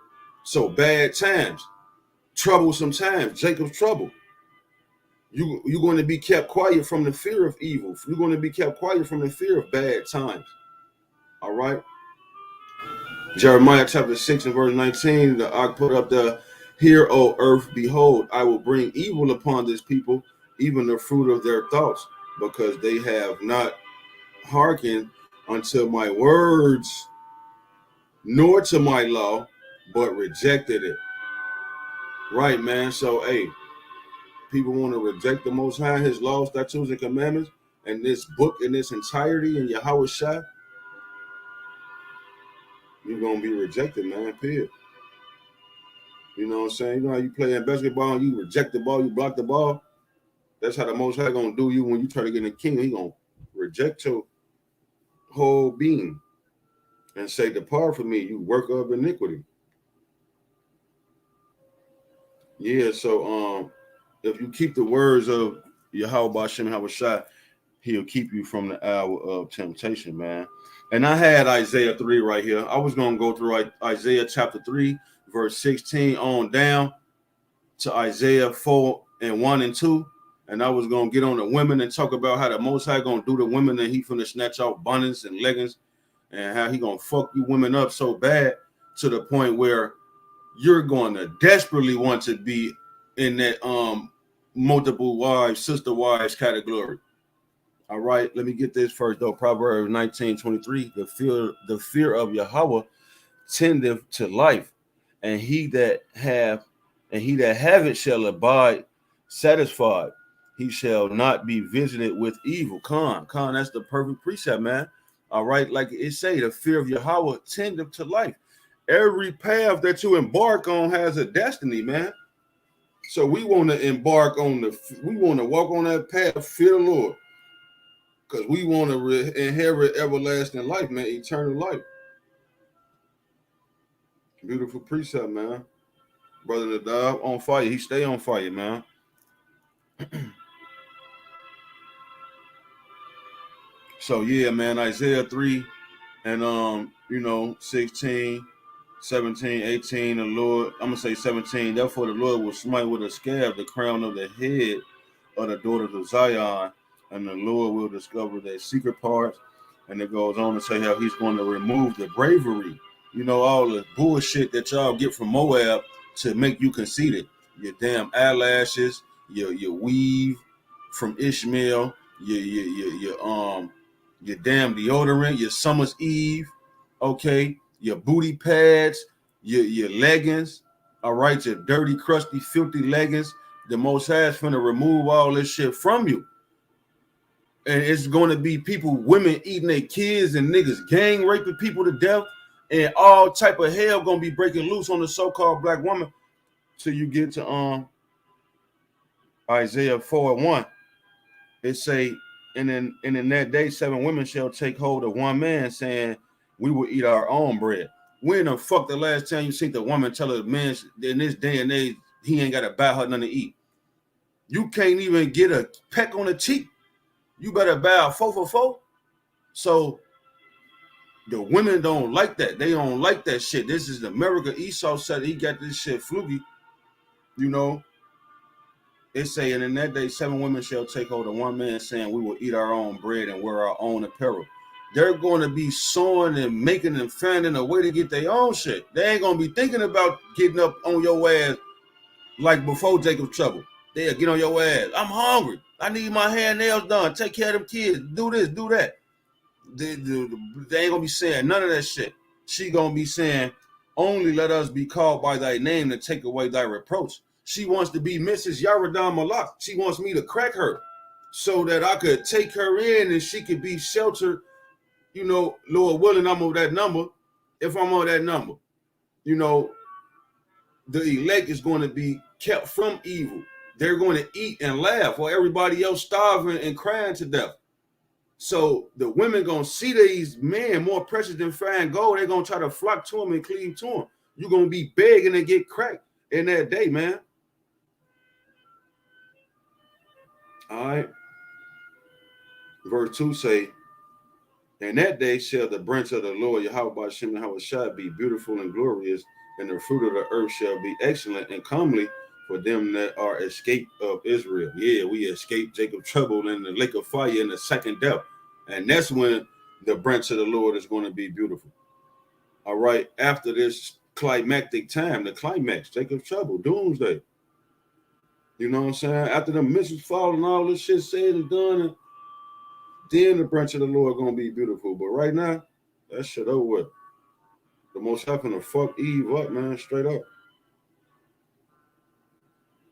So bad times, troublesome times, Jacob's trouble. You're going to be kept quiet from the fear of evil. You're going to be kept quiet from the fear of bad times. All right. Jeremiah chapter 6 and verse 19, the ark put up the, hear, O earth, behold, I will bring evil upon this people, even the fruit of their thoughts, because they have not hearkened unto my words, nor to my law, but rejected it. Right, man. So, hey, people want to reject the Most High, his laws, statutes, and commandments, and this book in its entirety in Yahweh Shai, you're going to be rejected, man, period. You know what I'm saying? You know how you play in basketball and you reject the ball, you block the ball? That's how the Most High going to do you when you try to get in the kingdom. He going to reject your whole being and say, depart from me, you worker of iniquity. Yeah, so if you keep the words of Yahweh Shem Yahweh Shai, he'll keep you from the hour of temptation, man. And I had Isaiah 3 right here. I was going to go through Isaiah chapter 3, verse 16 on down to Isaiah 4 and 1 and 2. And I was going to get on the women and talk about how the Most High going to do the women and he finna snatch off bonnets and leggings and how he going to fuck you women up so bad to the point where you're going to desperately want to be in that multiple wives, sister wives category. All right, let me get this first though. Proverbs 19:23. The fear of Yahweh tendeth to life, and he that have it shall abide satisfied. He shall not be visited with evil. Con, that's the perfect precept, man. All right, like it say, the fear of Yahweh tendeth to life. Every path that you embark on has a destiny, man. So we want to embark on we want to walk on that path, fear the Lord. Because we want to inherit everlasting life, man, eternal life. Beautiful precept, man. Brother Nadab on fire. He stay on fire, man. So, yeah, man, Isaiah 3 and, 16, 17, 18, the Lord, I'm going to say 17. Therefore, the Lord will smite with a scab the crown of the head of the daughters of Zion, and the Lord will discover their secret parts. And it goes on to say how he's going to remove the bravery, all the bullshit that y'all get from Moab to make you conceited. Your damn eyelashes, your weave from Ishmael, your damn deodorant, your summer's eve, okay, your booty pads, your leggings, all right, your dirty, crusty, filthy leggings. The Most High is finna remove all this shit from you. And it's going to be people, women eating their kids and niggas gang raping people to death, and all type of hell going to be breaking loose on the so-called black woman till you get to Isaiah 4 and 1. It say, and in that day, 7 women shall take hold of one man, saying, we will eat our own bread. When the fuck the last time you seen the woman tell a man in this day and age he ain't got to buy her nothing to eat? You can't even get a peck on the cheek. You better buy a 4 for 4. So the women don't like that. They don't like that shit. This is America. Esau said he got this shit fluky. You know, it say, and in that day, 7 women shall take hold of one man, saying, we will eat our own bread and wear our own apparel. They're going to be sewing and making and finding a way to get their own shit. They ain't going to be thinking about getting up on your ass like before Jacob's trouble. They'll get on your ass. I'm hungry. I need my hair and nails done. Take care of them kids. Do this, do that. They ain't going to be saying none of that shit. She going to be saying, only let us be called by thy name to take away thy reproach. She wants to be Mrs. Yaradan Malak. She wants me to crack her so that I could take her in and she could be sheltered. You know, Lord willing, I'm on that number. If I'm on that number, you know, the elect is going to be kept from evil. They're going to eat and laugh while everybody else starving and crying to death. So the women going to see these men more precious than fine gold. They're going to try to flock to them and cleave to them. You're going to be begging and get cracked in that day, man. All right. Verse 2 say, in that day shall the branch of the Lord Yahweh B'Shem Yahushua be beautiful and glorious, and the fruit of the earth shall be excellent and comely for them that are escaped of Israel. Yeah, we escaped Jacob's trouble in the lake of fire in the second death. And that's when the branch of the Lord is going to be beautiful. All right. After this climactic time, the climax, Jacob's trouble, Doomsday. You know what I'm saying? After the missiles fall and all this shit said and done, and then the branch of the Lord gonna be beautiful. But right now, that shit over with. The Most High finna fuck Eve up, man, straight up.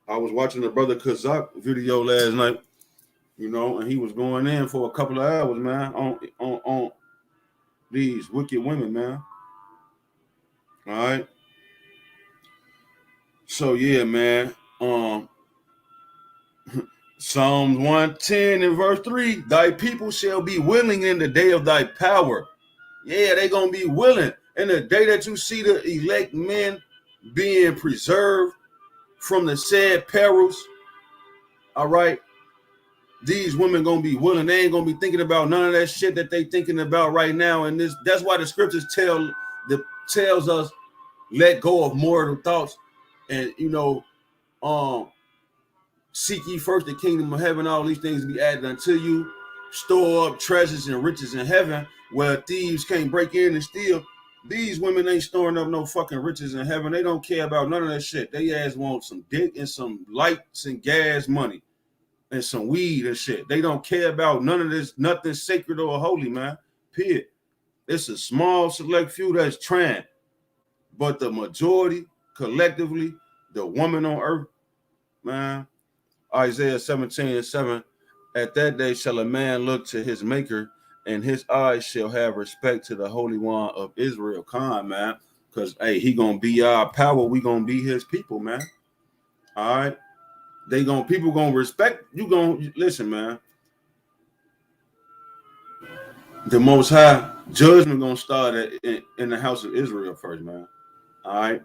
I was watching the brother Kazak video last night, you know, and he was going in for a couple of hours, man, on these wicked women, man. All right. So yeah, man. Psalms 110 and verse 3, thy people shall be willing in the day of thy power. Yeah, they gonna be willing in the day that you see the elect men being preserved from the said perils. All right, these women gonna be willing. They ain't gonna be thinking about none of that shit that they thinking about right now. And that's why the scriptures tells us let go of mortal thoughts, and you know, seek ye first the kingdom of heaven. All these things be added unto you. Store up treasures and riches in heaven, where thieves can't break in and steal. These women ain't storing up no fucking riches in heaven. They don't care about none of that shit. They ass want some dick and some lights and gas money and some weed and shit. They don't care about none of this, nothing sacred or holy, man. Period. It's a small select few that's trying, but the majority, collectively, the woman on earth, man. Isaiah 17:7, at that day shall a man look to his maker, and his eyes shall have respect to the Holy One of Israel. Khan, man. Because, hey, he going to be our power. We going to be his people, man. All right? People going to respect. You going to, listen, man. The Most High judgment going to start in the house of Israel first, man. All right?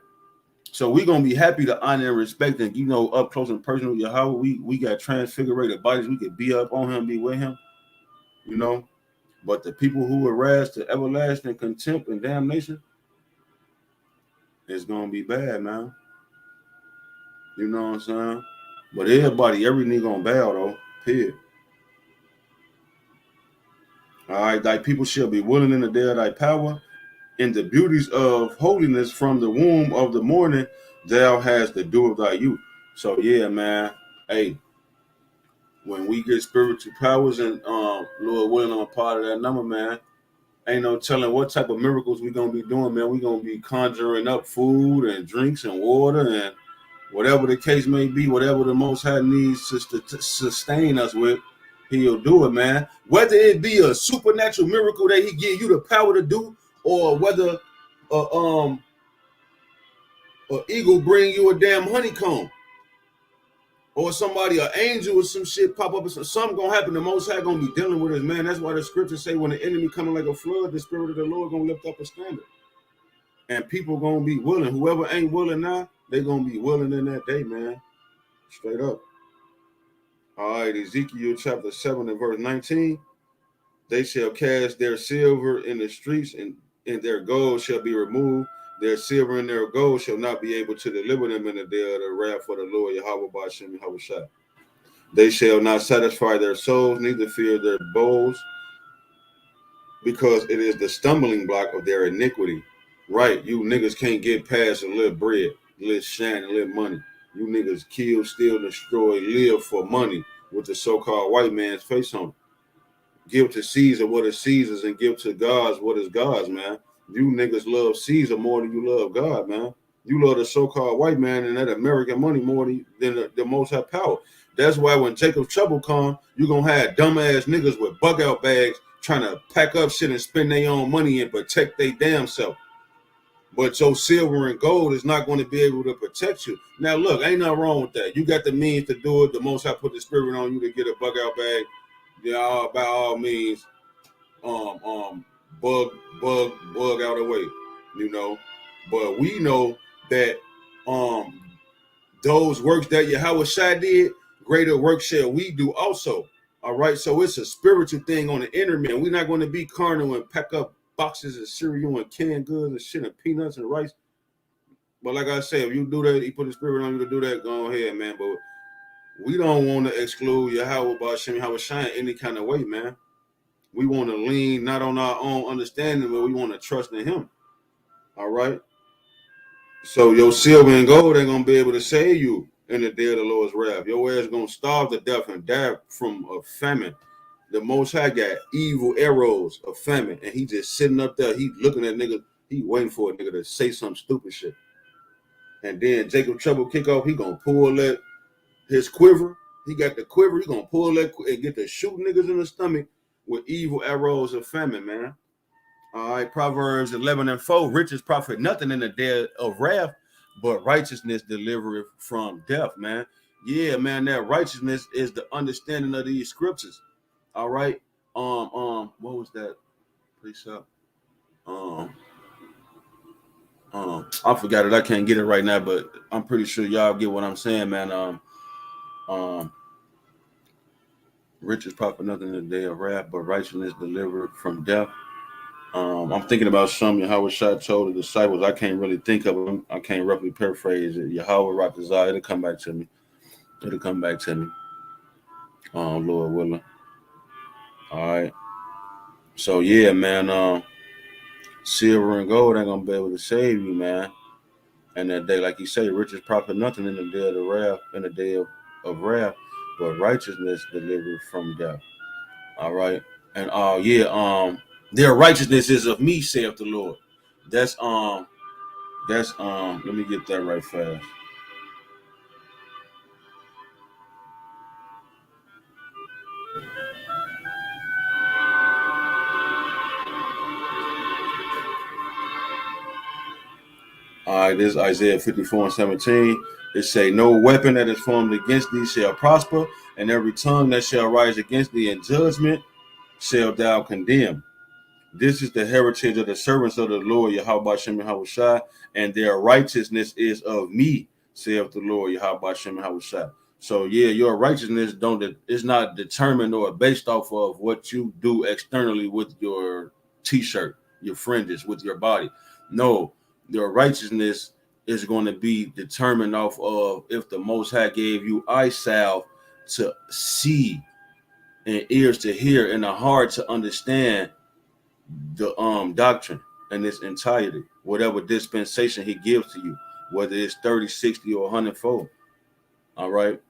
So we're gonna be happy to honor and respect and you know up close and personal Yahweh. We got transfigurated bodies. We could be up on him, be with him, you know. But the people who arise to everlasting contempt and damnation, it's gonna be bad, man. You know what I'm saying? But every knee gonna bow though. Period. All right, thy people shall be willing in the day of thy power, in the beauties of holiness from the womb of the morning, thou hast the dew of thy youth. So yeah, man. Hey, when we get spiritual powers and Lord willing on part of that number, man, ain't no telling what type of miracles we gonna be doing, man. We gonna be conjuring up food and drinks and water and whatever the case may be, whatever the Most High needs to sustain us with, he'll do it, man. Whether it be a supernatural miracle that he give you the power to do, or whether an eagle bring you a damn honeycomb. or somebody, an angel or some shit pop up, and something gonna happen. The Most High gonna be dealing with us, man. That's why the scriptures say when the enemy coming like a flood, the Spirit of the Lord gonna lift up a standard, and people gonna be willing. Whoever ain't willing now, they gonna be willing in that day, man. Straight up. All right, Ezekiel chapter 7 and verse 19. They shall cast their silver in the streets, and their gold shall be removed. Their silver and their gold shall not be able to deliver them in the day of the wrath for the Lord Yahweh Ba'ashem Yahushua. They shall not satisfy their souls, neither fear their bows, because it is the stumbling block of their iniquity. Right, you niggas can't get past a little bread, a little shine, a little money. You niggas kill, steal, destroy, live for money with the so-called white man's face on it. Give to Caesar what is Caesar's and give to God's what is God's, man. You niggas love Caesar more than you love God, man. You love the so-called white man and that American money more than the Most High power. That's why when Jacob's trouble come, you're going to have dumbass niggas with bug-out bags trying to pack up shit and spend their own money and protect their damn self. But your silver and gold is not going to be able to protect you. Now, look, ain't nothing wrong with that. You got the means to do it. The Most High put the spirit on you to get a bug-out bag. Yeah, by all means, bug out the way, you know. But we know that those works that Yahweh Shai did, greater work shall we do also. All right, so it's a spiritual thing on the inner man. We're not going to be carnal and pack up boxes of cereal and canned goods and shit and peanuts and rice. But like I said, if you do that, he put the spirit on you to do that, go ahead, man. But we don't want to exclude Yahweh Ba'ashem Yahweh Shai in any kind of way, man. We want to lean not on our own understanding, but we want to trust in him. All right. So your silver and gold ain't gonna be able to save you in the day of the Lord's wrath. Your ass gonna starve to death and die from a famine. The Most High got evil arrows of famine, and he just sitting up there. He looking at niggas. He waiting for a nigga to say some stupid shit. And then Jacob trouble kick off. He gonna pull that his quiver. He got the quiver. He gonna pull that and get to shoot niggas in the stomach with evil arrows of famine, man. All right, Proverbs 11 and 4. Riches profit nothing in the day of wrath, but righteousness delivereth from death, man. Yeah, man, that righteousness is the understanding of these scriptures. All right. What was that precept? I forgot it. I can't get it right now, but I'm pretty sure y'all get what I'm saying, man. Riches profit nothing in the day of wrath, but righteousness delivered from death. I'm thinking about something Yahweh Shai told the disciples. I can't really think of them. I can't roughly paraphrase it. Yahweh Rakazah, it'll come back to me. It'll come back to me. Lord willing. All right. So yeah, man. Silver and gold ain't gonna be able to save you, man. And that day, like you say, riches profit nothing in the day of the wrath, in the day of wrath, but righteousness delivered from death. All right. And their righteousness is of me, saith the Lord. That's let me get that right fast. All right, this is Isaiah 54 and 17. It say, no weapon that is formed against thee shall prosper, and every tongue that shall rise against thee in judgment shall thou condemn. This is the heritage of the servants of the Lord, Yahweh Shem Yahushua, and their righteousness is of me, saith the Lord, Yahweh Shem Yahushua. So yeah, your righteousness is not determined or based off of what you do externally with your t-shirt, your fringes, with your body. No, your righteousness is going to be determined off of if the Most High gave you eye salve to see and ears to hear and a heart to understand the doctrine in its entirety, whatever dispensation he gives to you, whether it's 30, 60, or 100-fold. All right.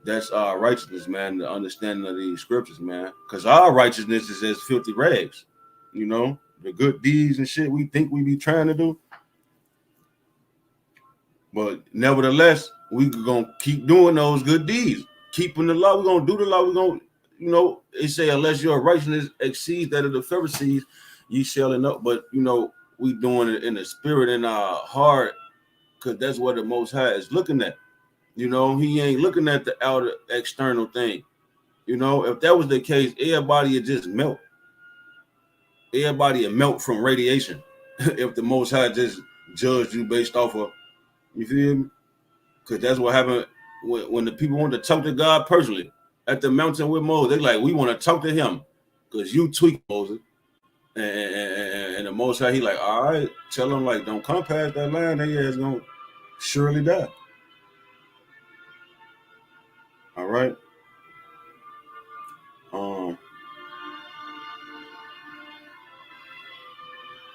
That's our righteousness, man, the understanding of these scriptures, man. Because our righteousness is as filthy rags. You know, the good deeds and shit we think we be trying to do. But nevertheless, we gonna keep doing those good deeds. Keeping the law, we're gonna do the law, we're gonna, you know, it say unless your righteousness exceeds that of the Pharisees, ye shall know. But you know, we doing it in the spirit, in our heart, because that's what the Most High is looking at. You know, he ain't looking at the outer external thing. You know, if that was the case, everybody would just melt. Everybody would melt from radiation. If the Most High just judged you based off of, you feel me? Because that's what happened when the people want to talk to God personally at the mountain with Moses. They're like, we want to talk to him because you tweak Moses. And the Most High, he like, all right, tell them like, don't come past that line. They ass gonna surely die. All right. Um.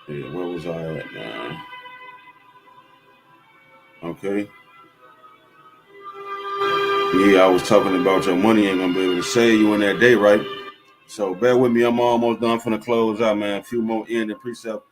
Yeah. Where was I at now? Okay. Yeah, I was talking about your money ain't gonna be able to save you in that day, right? So bear with me. I'm almost done for the close out, man. A few more end and precept.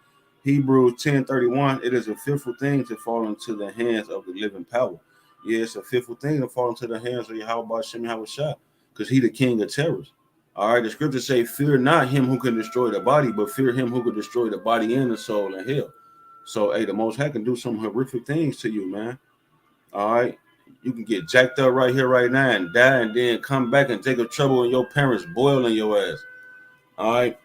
Hebrews 10:31. It is a fearful thing to fall into the hands of the living power. Yeah, it's a fearful thing to fall into the hands of Yahweh Shem Yahushua, because he the king of terrors. All right, the scriptures say, fear not him who can destroy the body, but fear him who can destroy the body and the soul in hell. So, hey, the Most High can do some horrific things to you, man. All right. You can get jacked up right here, right now, and die, and then come back and take a trouble in your parents boiling your ass. All right.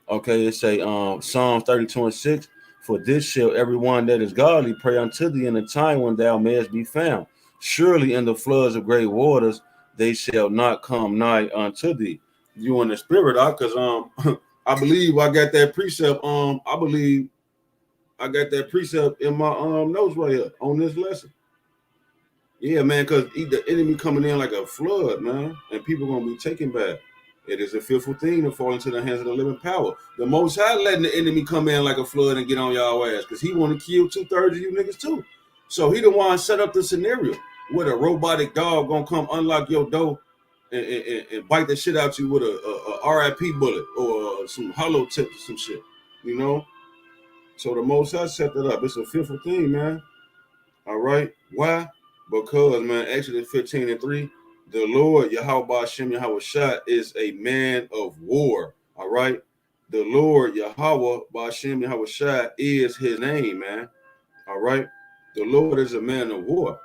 Okay, it say Psalms 32:6. For this shall everyone that is godly pray unto thee in the time when thou mayest be found. Surely in the floods of great waters they shall not come nigh unto thee. You in the spirit, because I believe I got that precept. I believe I got that precept in my notes right here on this lesson. Yeah, man, because the enemy coming in like a flood, man, and people gonna be taken back. It is a fearful thing to fall into the hands of the living power. The Most High letting the enemy come in like a flood and get on y'all ass, because he want to kill 2/3 of you niggas too. So he the one set up the scenario where a robotic dog gonna come unlock your door and bite the shit out you with a RIP bullet or some hollow tips or some shit, you know. So the Most High set that up. It's a fearful thing, man. All right. Why? Because, man, Exodus 15:3, the Lord Yahweh Shem Yahushua is a man of war. All right. The Lord Yahweh Bashem Yahushua is his name, man. All right. The Lord is a man of war.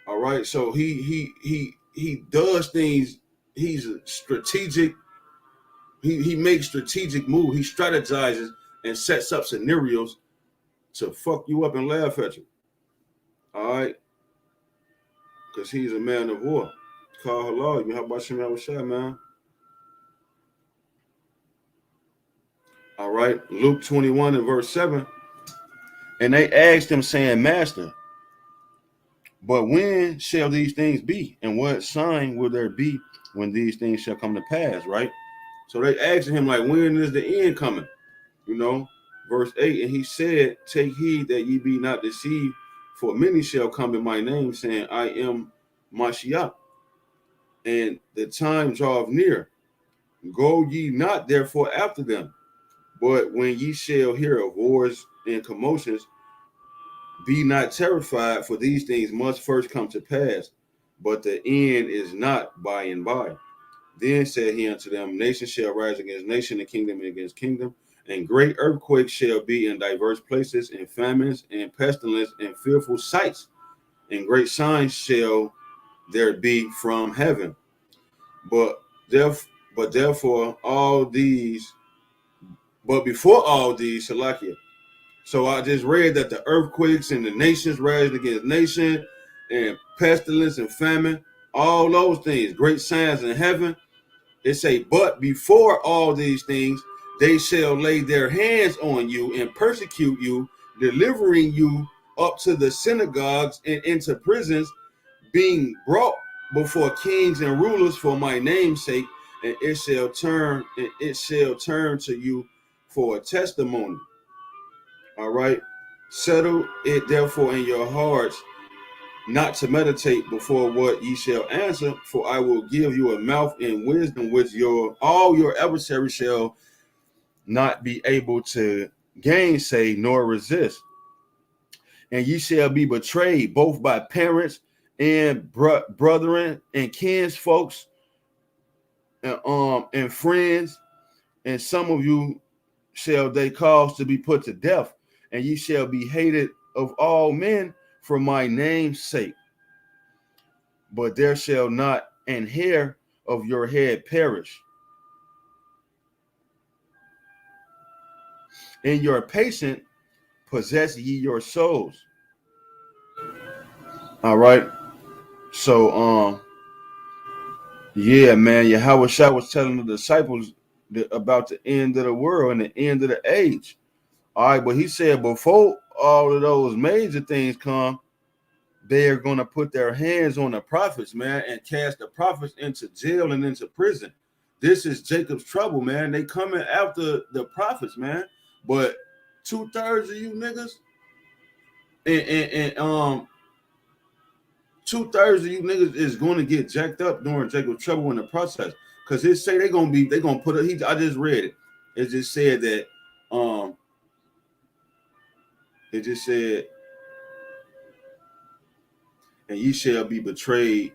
All right. So he does things. He's strategic. He makes strategic moves. He strategizes and sets up scenarios to fuck you up and laugh at you. All right. Because he's a man of war. Call halal. You how about Shem Yahushua, man? All right. Luke 21 and verse 7. And they asked him, saying, Master, but when shall these things be? And what sign will there be when these things shall come to pass? Right? So they asked him, like, when is the end coming? You know, verse 8. And he said, take heed that ye be not deceived, for many shall come in my name, saying, I am Mashiach, and the time draweth near. Go ye not therefore after them. But when ye shall hear of wars and commotions, be not terrified, for these things must first come to pass, but the end is not by and by. Then said he unto them, nation shall rise against nation, and kingdom against kingdom, and great earthquakes shall be in diverse places, and famines, and pestilence, and fearful sights, and great signs shall there be from heaven. But therefore all these, but before all these, Salakia. So I just read that the earthquakes and the nations rise against nation, and pestilence and famine, all those things, great signs in heaven. It say, but before all these things, they shall lay their hands on you and persecute you, delivering you up to the synagogues and into prisons, being brought before kings and rulers for my name's sake, and it shall turn to you for a testimony. All right. Settle it therefore in your hearts not to meditate before what ye shall answer, for I will give you a mouth and wisdom which all your adversaries shall not be able to gainsay nor resist. And ye shall be betrayed both by parents and brethren and kinsfolks and friends, and some of you shall they cause to be put to death, and ye shall be hated of all men for my name's sake. but there shall not an hair of your head perish. In your patience possess ye your souls. All right. So yeah, man, Yahweh Shah was telling the disciples about the end of the world and the end of the age. All right, but he said before all of those major things come, they are going to put their hands on the prophets, man, and cast the prophets into jail and into prison. This is Jacob's trouble, man. They coming after the prophets, man. But 2/3 of you niggas and 2/3 of you niggas is going to get jacked up during Jacob's trouble in the process. Because it say they gonna put it. I just read it. It just said that it just said, and ye shall be betrayed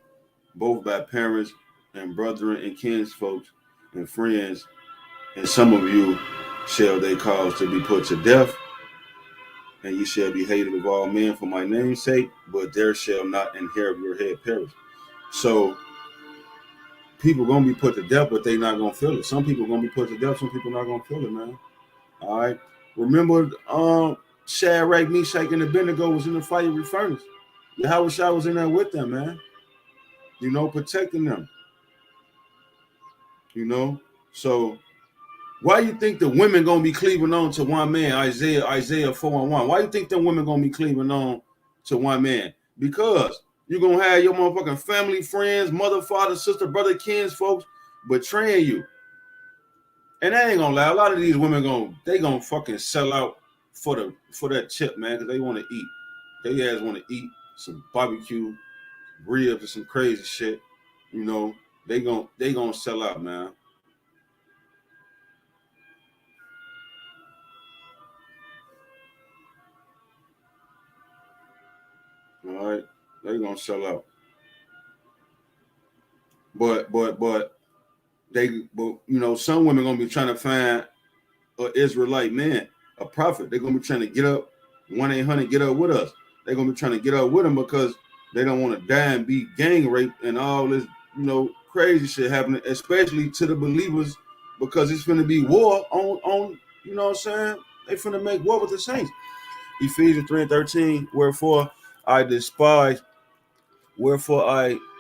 both by parents and brethren and kinsfolks and friends, and some of you shall they cause to be put to death, and ye shall be hated of all men for my name's sake, but there shall not an hair of your head perish. So people gonna be put to death, but they not gonna feel it. Some people gonna be put to death, some people not gonna feel it, man. All right. Remember, Shadrach, Meshach, and Abednego was in the fiery furnace. Yahweh Shah was in there with them, man. Protecting them. So why you think the women gonna be cleaving on to one man? Isaiah 4:1. Why you think them women gonna be cleaving on to one man? Because you're gonna have your motherfucking family, friends, mother, father, sister, brother, kids, folks betraying you. And I ain't gonna lie, a lot of these women gonna fucking sell out for that chip, man, because they want to eat. They ass want to eat some barbecue ribs or some crazy shit. They gonna sell out, man. All right, they gonna sell out. But some women gonna be trying to find an Israelite man, a prophet. They're gonna be trying to get up 1-800 get up with us. They're gonna be trying to get up with them because they don't want to die and be gang raped and all this, crazy shit happening, especially to the believers, because it's gonna be war on. You know what I'm saying? They finna make war with the saints. Ephesians 3:13. Wherefore I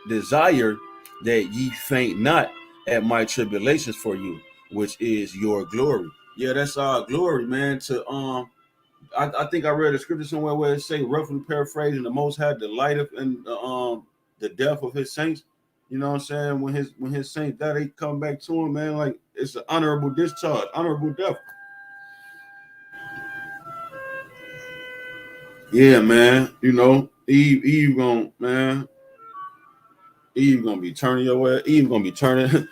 desire that ye faint not at my tribulations for you, which is your glory. Yeah, that's our glory, man. I think I read a scripture somewhere where it say, roughly paraphrasing, the Most High delighteth in the death of his saints. You know what I'm saying? When his saints die, they come back to him, man. Like it's an honorable discharge, honorable death. Yeah, man. Eve gonna be turning your ass. Eve gonna be turning.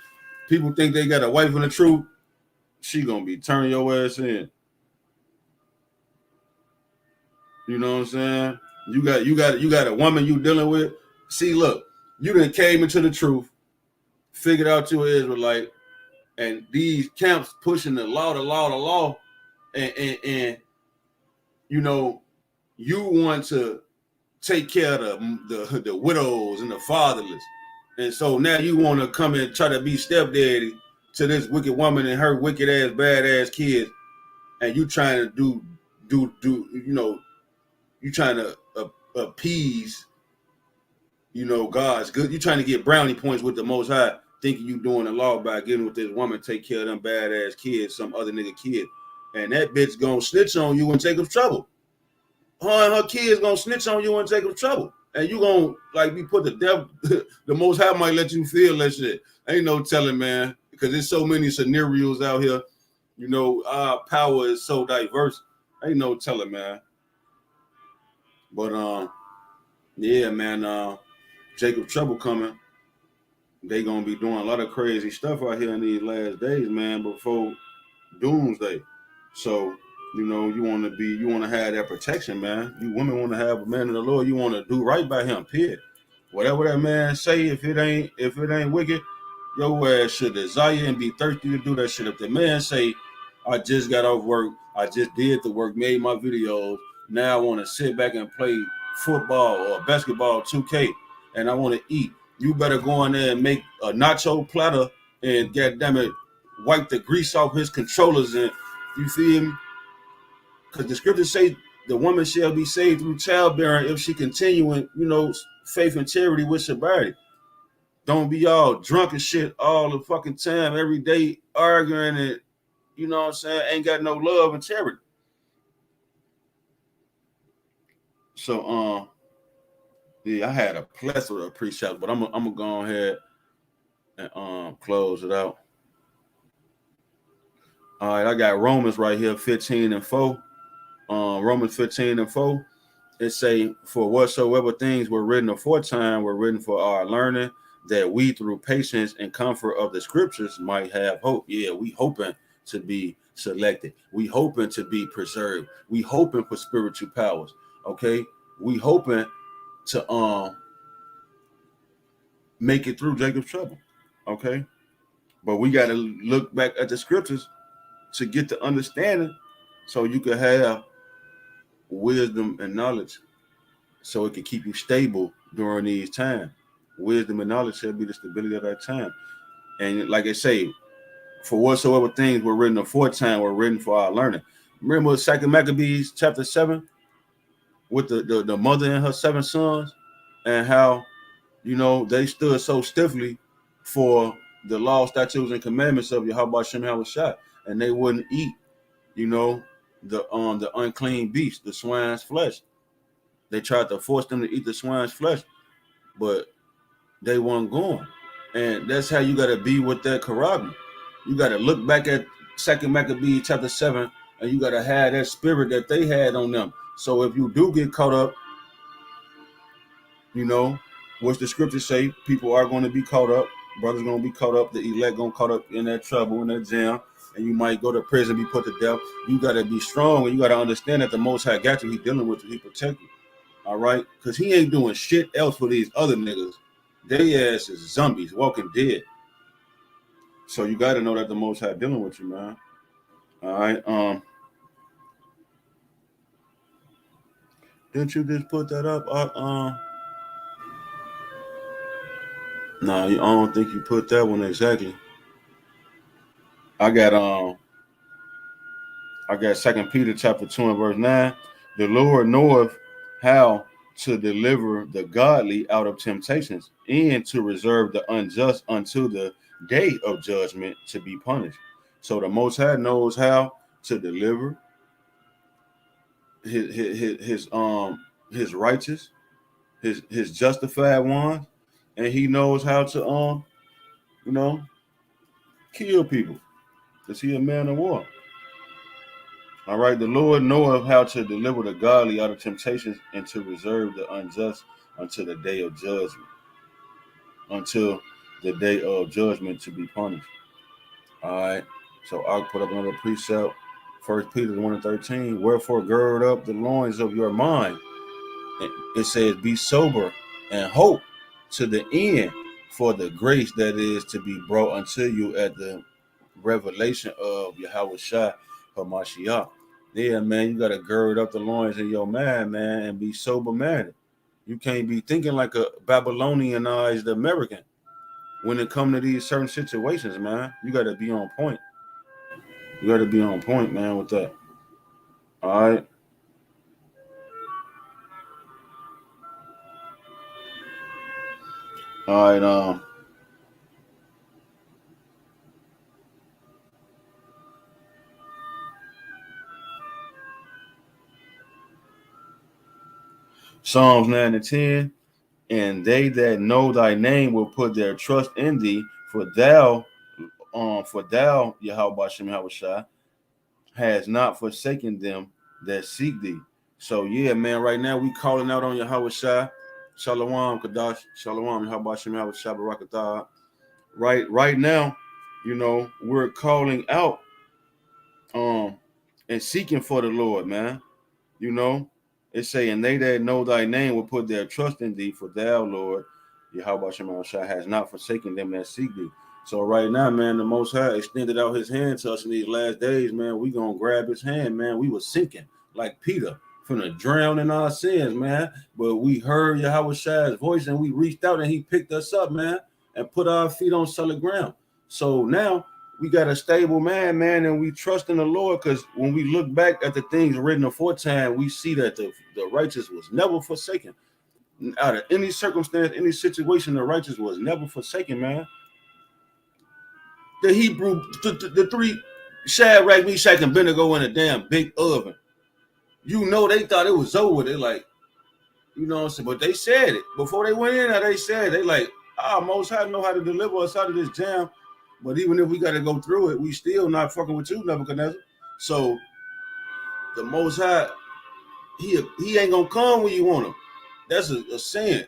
People think they got a wife in the truth. She gonna be turning your ass in. You know what I'm saying? You got a woman you dealing with. See, look, you done came into the truth, figured out you an Israelite, and these camps pushing the law, and you want to take care of the widows and the fatherless, and so now you want to come and try to be stepdaddy to this wicked woman and her wicked ass badass kids, and you trying to do you trying to appease God's good. You trying to get brownie points with the Most High, thinking you doing the law by getting with this woman, take care of them badass kids, some other nigga kid, and that bitch gonna snitch on you and Jacob's trouble. Her and her kids gonna snitch on you and Jacob's trouble, and you gonna be put to death. The Most High might let you feel that shit. Ain't no telling, man, because there's so many scenarios out here. Our power is so diverse. Ain't no telling, man. But yeah, man. Jacob's trouble coming. They gonna be doing a lot of crazy stuff out here in these last days, man, before Doomsday. So, you want to have that protection, man. You women want to have a man in the Lord. You want to do right by him, period. Whatever that man say, if it ain't wicked, your ass should desire and be thirsty to do that shit. If the man say, I just got off work, I just did the work, made my videos, now I want to sit back and play football or basketball 2K, and I want to eat. You better go in there and make a nacho platter and goddamn it, wipe the grease off his controllers, and you feel me? Because the scriptures say the woman shall be saved through childbearing if she continue in, faith and charity with sobriety. Don't be all drunk and shit all the fucking time, every day arguing and, you know what I'm saying, ain't got no love and charity. So, yeah, I had a plethora of precepts, but I'm gonna go ahead and close it out. All right, I got Romans right here, 15:4. Romans 15:4. It say, for whatsoever things were written aforetime were written for our learning, that we through patience and comfort of the scriptures might have hope. Yeah, we hoping to be selected. We hoping to be preserved. We hoping for spiritual powers. Okay, we hoping to make it through Jacob's trouble. Okay, but we got to look back at the scriptures to get the understanding, so you can have wisdom and knowledge, so it can keep you stable during these times. Wisdom and knowledge shall be the stability of that time. And like I say, for whatsoever things were written aforetime were written for our learning. Remember 2 Maccabees chapter 7 with the mother and her 7 sons, and how, they stood so stiffly for the law, statutes, and commandments of Yahweh Shem Yahushua, and they wouldn't eat, the unclean beast, the swine's flesh. They tried to force them to eat the swine's flesh, but they weren't going. And that's how you got to be with that Karabi. You got to look back at 2 Maccabees chapter 7, and you got to have that spirit that they had on them. So if you do get caught up, which the scriptures say, people are going to be caught up. Brothers going to be caught up. The elect going to caught up in that trouble, in that jam. And you might go to prison, be put to death. You got to be strong, and you got to understand that the Most High got you. He dealing with you. He protect you. All right? Because he ain't doing shit else for these other niggas. They ass is zombies, walking dead. So you got to know that the Most High dealing with you, man. All right? Didn't you just put that up? No, I don't think you put that one exactly. I got 2 Peter chapter 2 and verse 9. The Lord knoweth how to deliver the godly out of temptations, and to reserve the unjust unto the day of judgment to be punished. So the Most High knows how to deliver his righteous, his justified ones, and he knows how to kill people, because he a man of war. All right, the Lord knoweth how to deliver the godly out of temptations, and to reserve the unjust until the day of judgment, to be punished. All right, so I'll put up another precept. 1 Peter 1:13. Wherefore gird up the loins of your mind. It says, be sober and hope to the end for the grace that is to be brought unto you at the revelation of Yahweh Shai HaMashiach. Yeah, man, you got to gird up the loins in your mind, man, and be sober-minded. You can't be thinking like a Babylonianized American when it comes to these certain situations, man. You got to be on point. You got to be on point, man, with that. All right. All right. Psalms 9-10. And they that know thy name will put their trust in thee, for thou, Yahweh Shem Yahushua, has not forsaken them that seek thee. So yeah, man, right now we calling out on Yahweh Shai. Shalom, Kadash, Shalom, Yahweh Shem Yahushua, Barakatah. Right now, we're calling out and seeking for the Lord, man. It's saying they that know thy name will put their trust in thee, for thou, Lord, Yahweh Shem Shai, has not forsaken them that seek thee. So right now, man, the Most High extended out his hand to us in these last days, man. We gonna grab his hand, man. We were sinking like Peter finna drown in our sins, man. But we heard Yahweh Shai's voice and we reached out and he picked us up, man, and put our feet on solid ground. So now we got a stable man, and we trust in the Lord, because when we look back at the things written aforetime, we see that the righteous was never forsaken. Out of any circumstance, any situation, the righteous was never forsaken, man. The Hebrew, the three, Shadrach, Meshach, and Abednego in a damn big oven. You know, they thought it was over. They like, you know what I'm saying? But they said it. Before they went in, they said, they like, Most High know how to deliver us out of this jam. But even if we got to go through it, we still not fucking with you, Nebuchadnezzar. So the Most High, he ain't gonna come when you want him. That's a saying.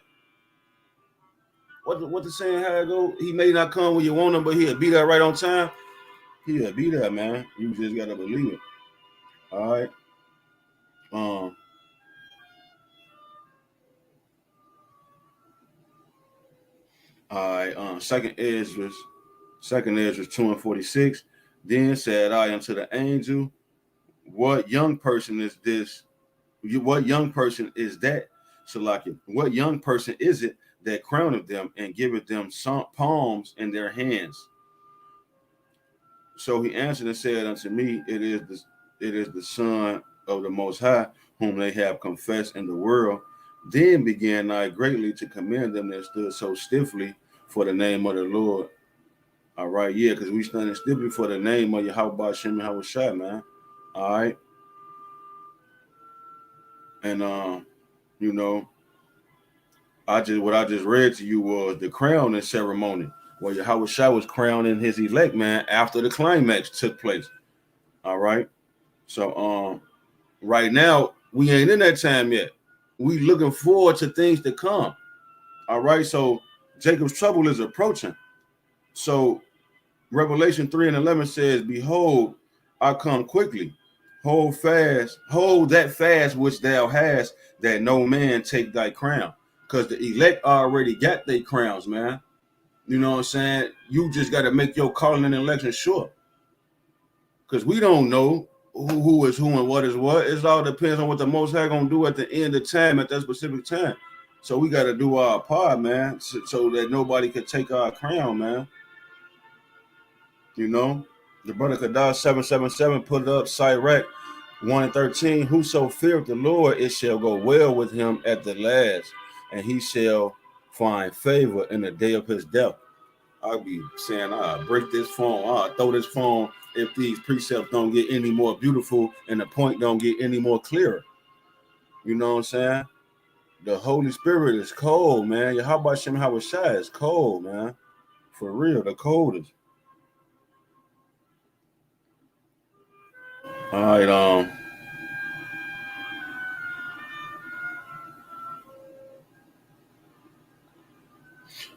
What the saying? How it go? He may not come when you want him, but he'll be there right on time. He'll be there, man. You just gotta believe it. All right. All right. Second Ezra 2:46. Then said I unto the angel, what young person is this? What young person is that? Salakia. What young person is it that crowneth them and giveth them some palms in their hands? So he answered and said unto me, it is the Son of the Most High, whom they have confessed in the world. Then began I greatly to commend them that stood so stiffly for the name of the Lord. All right, yeah, because we standing stiffly for the name of Yahweh Shem Yahushua, man. All right. And you know, what I just read to you was the crowning ceremony where Yahweh was crowning his elect, man, after the climax took place. All right. So right now we ain't in that time yet. We looking forward to things to come. All right. So Jacob's trouble is approaching. So Revelation 3:11 says, behold, I come quickly. Hold that fast which thou hast, that no man take thy crown. Because the elect already got their crowns, man. You know what I'm saying? You just got to make your calling and election sure. Because we don't know who is who and what is what. It all depends on what the Most High going to do at the end of time, at that specific time. So we got to do our part, man, so that nobody can take our crown, man. You know? The brother Kadah 777 put it up, Sirach 1:13. Whoso feareth the Lord, it shall go well with him at the last, and he shall find favor in the day of his death. I'll be saying, I'll break this phone, I'll throw this phone if these precepts don't get any more beautiful and the point don't get any more clearer. You know what I'm saying? The Holy Spirit is cold, man. Yahweh Shem Yahushua is cold, man. For real, the coldest. All right,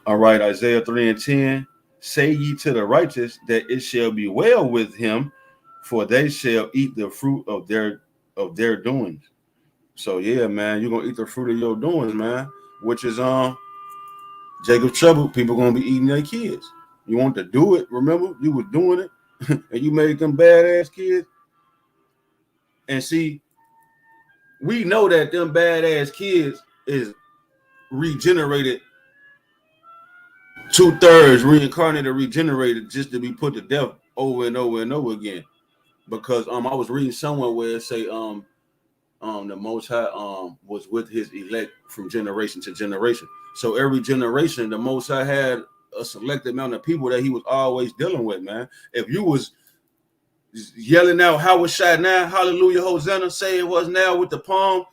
all right, Isaiah 3:10. Say ye to the righteous that it shall be well with him, for they shall eat the fruit of their doings. So yeah, man, you're gonna eat the fruit of your doings, man. Which is Jacob's trouble. People gonna be eating their kids. You want to do it? Remember, you were doing it, and you made them badass kids. And see, we know that them badass kids is regenerated, 2/3 reincarnated, regenerated, just to be put to death over and over and over again. Because I was reading somewhere where it say the Most High was with his elect from generation to generation. So every generation, the Most High had a selected amount of people that he was always dealing with, man. If you was yelling out, how was shot now, hallelujah, Hosanna, say it was now with the palm,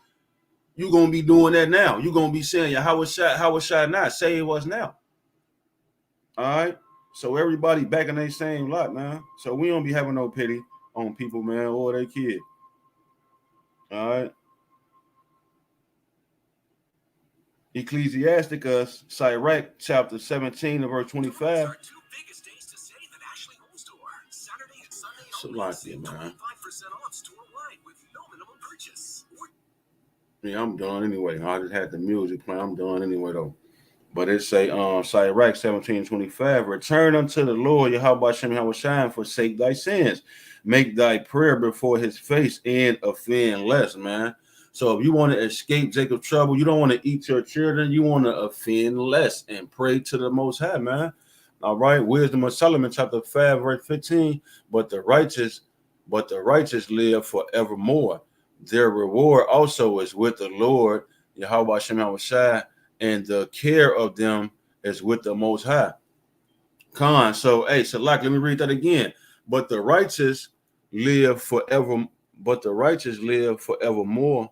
you gonna be doing that now. You gonna be saying, how was shot now, say it was now. All right. So everybody back in their same lot, man. So we don't be having no pity on people, man, or their kid. All right. Ecclesiasticus, Sirach, chapter 17 and verse 25. Salakia, man. Yeah, I'm done anyway. I just had the music playing. I'm done anyway, though. But it say, Sirach 17:25, return unto the Lord, Yahweh Shem Yahushua, forsake thy sins. Make thy prayer before his face and offend less, man. So if you want to escape Jacob's trouble, you don't want to eat your children, you want to offend less and pray to the Most High, man. All right, Wisdom of Solomon, chapter 5, verse 15. But the righteous live forevermore. Their reward also is with the Lord, Yahweh Shem Shai, and the care of them is with the Most High. Khan. So, hey, Salak, let me read that again. But the righteous live forever. But the righteous live forevermore.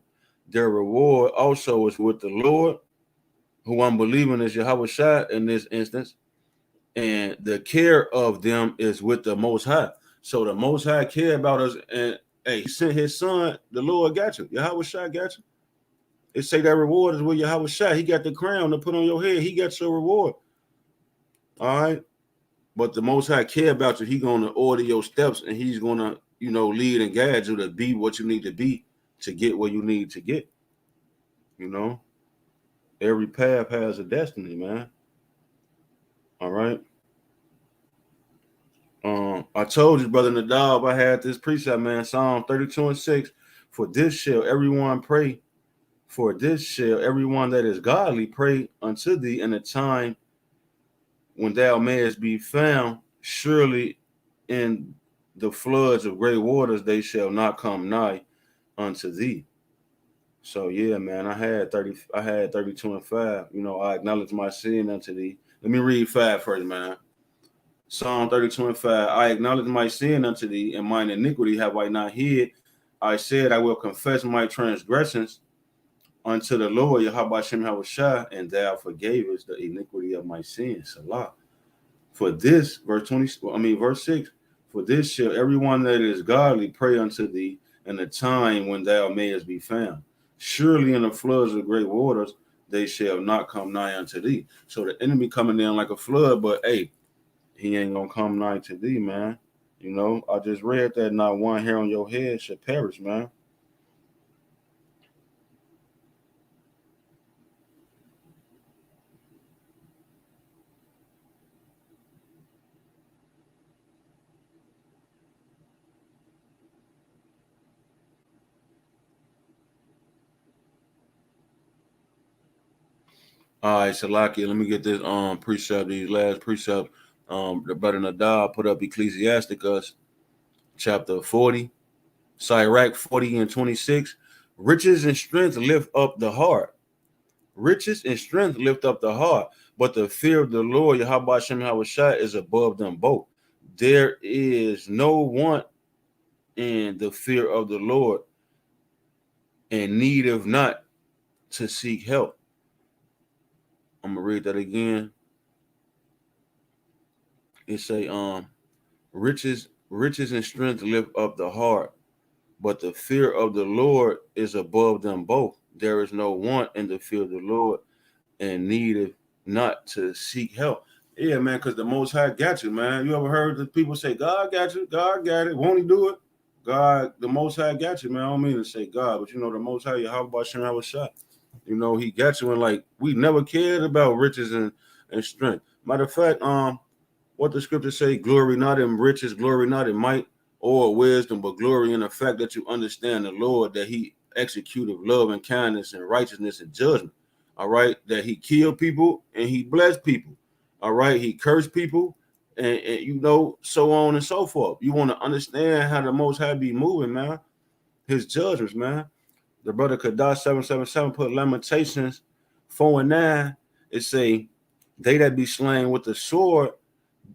Their reward also is with the Lord, who I'm believing is Yahweh Shai in this instance, and the care of them is with the Most High. So the Most High care about us, and hey, he sent his son. The Lord got you. Yahweh Shai got you. It say that reward is with Yahweh Shai. He got the crown to put on your head. He got your reward. All right. But the Most High care about you. He's going to order your steps, and he's going to, lead and guide you to be what you need to be to get what you need to get. Every path has a destiny, man. All right. I told you, brother Nadab, I had this precept, man. Psalm 32:6. For this shall everyone pray. For this shall everyone that is godly pray unto thee in a time when thou mayest be found. Surely in the floods of great waters they shall not come nigh unto thee. So yeah, man, I had 32:5. I acknowledge my sin unto thee. Let me read 5 first, man. Psalm 32:5. I acknowledge my sin unto thee, and mine iniquity have I not hid. I said I will confess my transgressions unto the Lord, Yahweh Shem Shai, and thou forgavest the iniquity of my sins. Salah. For this, verse 6, for this shall everyone that is godly pray unto thee in the time when thou mayest be found. Surely in the floods of great waters they shall not come nigh unto thee. So the enemy coming in like a flood, but hey, he ain't gonna come nigh to thee, man. I just read that not one hair on your head should perish, man. All right, Salaki, let me get this precept, these last precept. The brother Nadab put up Ecclesiasticus chapter 40, Sirach 40:26. Riches and strength lift up the heart. Riches and strength lift up the heart, but the fear of the Lord, Yahweh Shem Shai, is above them both. There is no want in the fear of the Lord, and need of not to seek help. I'm gonna read that again. It say, riches and strength lift up the heart, but the fear of the Lord is above them both. There is no want in the fear of the Lord, and needed not to seek help. Yeah, man, because the Most High got you, man. You ever heard the people say, God got you, God got it, won't he do it? God, the Most High got you, man. I don't mean to say God, but the Most High, Yahweh Shem Shai. He got you, and like we never cared about riches and strength. Matter of fact, what the scriptures say, glory not in riches, glory not in might or wisdom, but glory in the fact that you understand the Lord, that he executed love and kindness and righteousness and judgment. All right, that he killed people and he blessed people. All right, he cursed people and so on and so forth. You want to understand how the Most High be moving, man. His judgments, man. The brother Kadash 777 put Lamentations 4:9. It say, they that be slain with the sword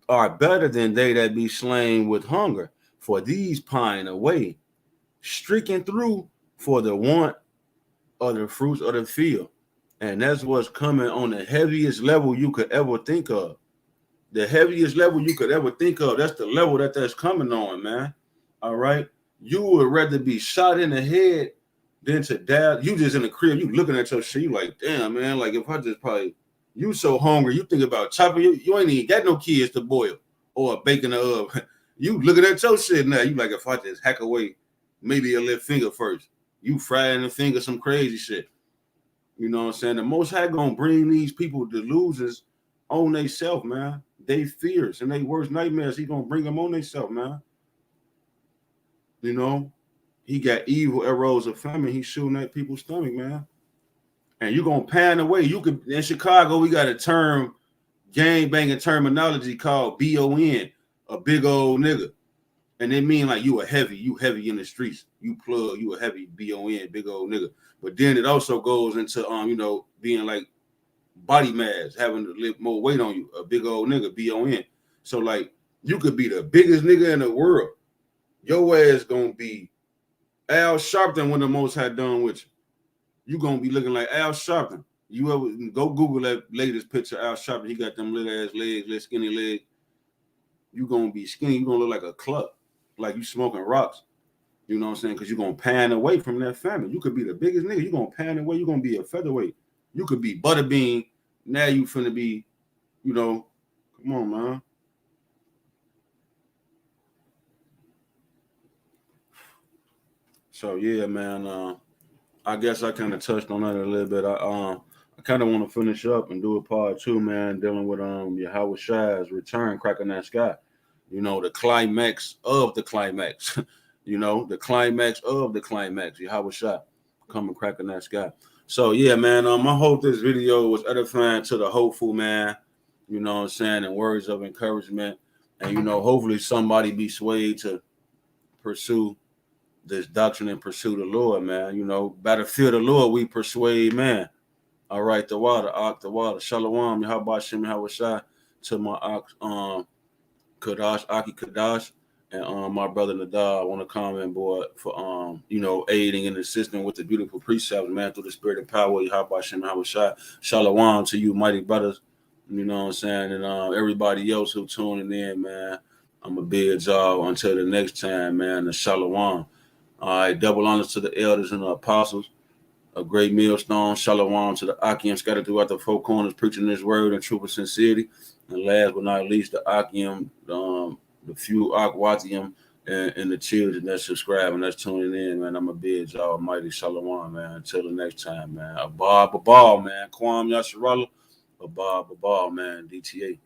are better than they that be slain with hunger, for these pine away, streaking through for the want of the fruits of the field. And that's what's coming on the heaviest level you could ever think of. The heaviest level you could ever think of. That's the level that's coming on, man. All right. You would rather be shot in the head than to die. You just in the crib, you looking at your shit, you like, damn, man. Like if I just probably, you so hungry, you think about chopping, you ain't even got no kids to boil or baking the oven. You looking at your shit now. You like, if I just hack away maybe a little finger first, you frying the finger some crazy shit. You know what I'm saying? The Most High gonna bring these people delusions on themselves, man. They fears and they worst nightmares. He gonna bring them on themselves, man. he got evil arrows of famine. He's shooting at people's stomach, man. And you're gonna pan away. You could in Chicago, we got a term, gang banging terminology called BON, a big old nigga. And they mean like you heavy in the streets. You plug, you a heavy BON, big old nigga. But then it also goes into being like body mass, having to lift more weight on you, a big old nigga, BON. So like you could be the biggest nigga in the world. Your ass gonna be Al Sharpton when the Most High done with you. You gonna be looking like Al Sharpton. You ever go Google that latest picture of Al Sharpton? He got them little ass legs, little skinny legs. You gonna be skinny. You gonna look like a club, like you smoking rocks. You know what I'm saying? Because you're gonna pan away from that family. You could be the biggest nigga. You're gonna pan away. You're gonna be a featherweight. You could be Butterbean. Now you finna be, come on, man. So yeah, man. I guess I kind of touched on that a little bit. I kind of want to finish up and do a part 2, man, dealing with Yahweh Shai's return, cracking that sky. The climax of the climax. The climax of the climax. Yahweh Shai coming cracking that sky. So yeah, man. I hope this video was edifying to the hopeful, man. You know what I'm saying, and words of encouragement, and hopefully somebody be swayed to pursue this doctrine and pursue the Lord, man. By the fear of the Lord, we persuade man. All right, the water, Shalom, Yahweh Shem, Yahweh Shai, to my Kadash, Aki Kadash, and my brother Nadar. I want to comment, boy, for aiding and assisting with the beautiful precepts, man, through the spirit and power, Yahweh Shem, Yahweh Shai. Shalom to you, mighty brothers. You know what I'm saying, and everybody else who tuning in, man. I'm a big job until the next time, man. And Shalom. All right, double honors to the elders and the apostles, a great millstone, shalom to the Akim scattered throughout the four corners, preaching this word in truth and sincerity. And last but not least, the Akim, the few Akwatium, and the children that subscribe and that's tuning in, man. I'm a big almighty shalom, man. Until the next time, man. Abba, man. Kwam Yasharallah. Abba, man. DTA.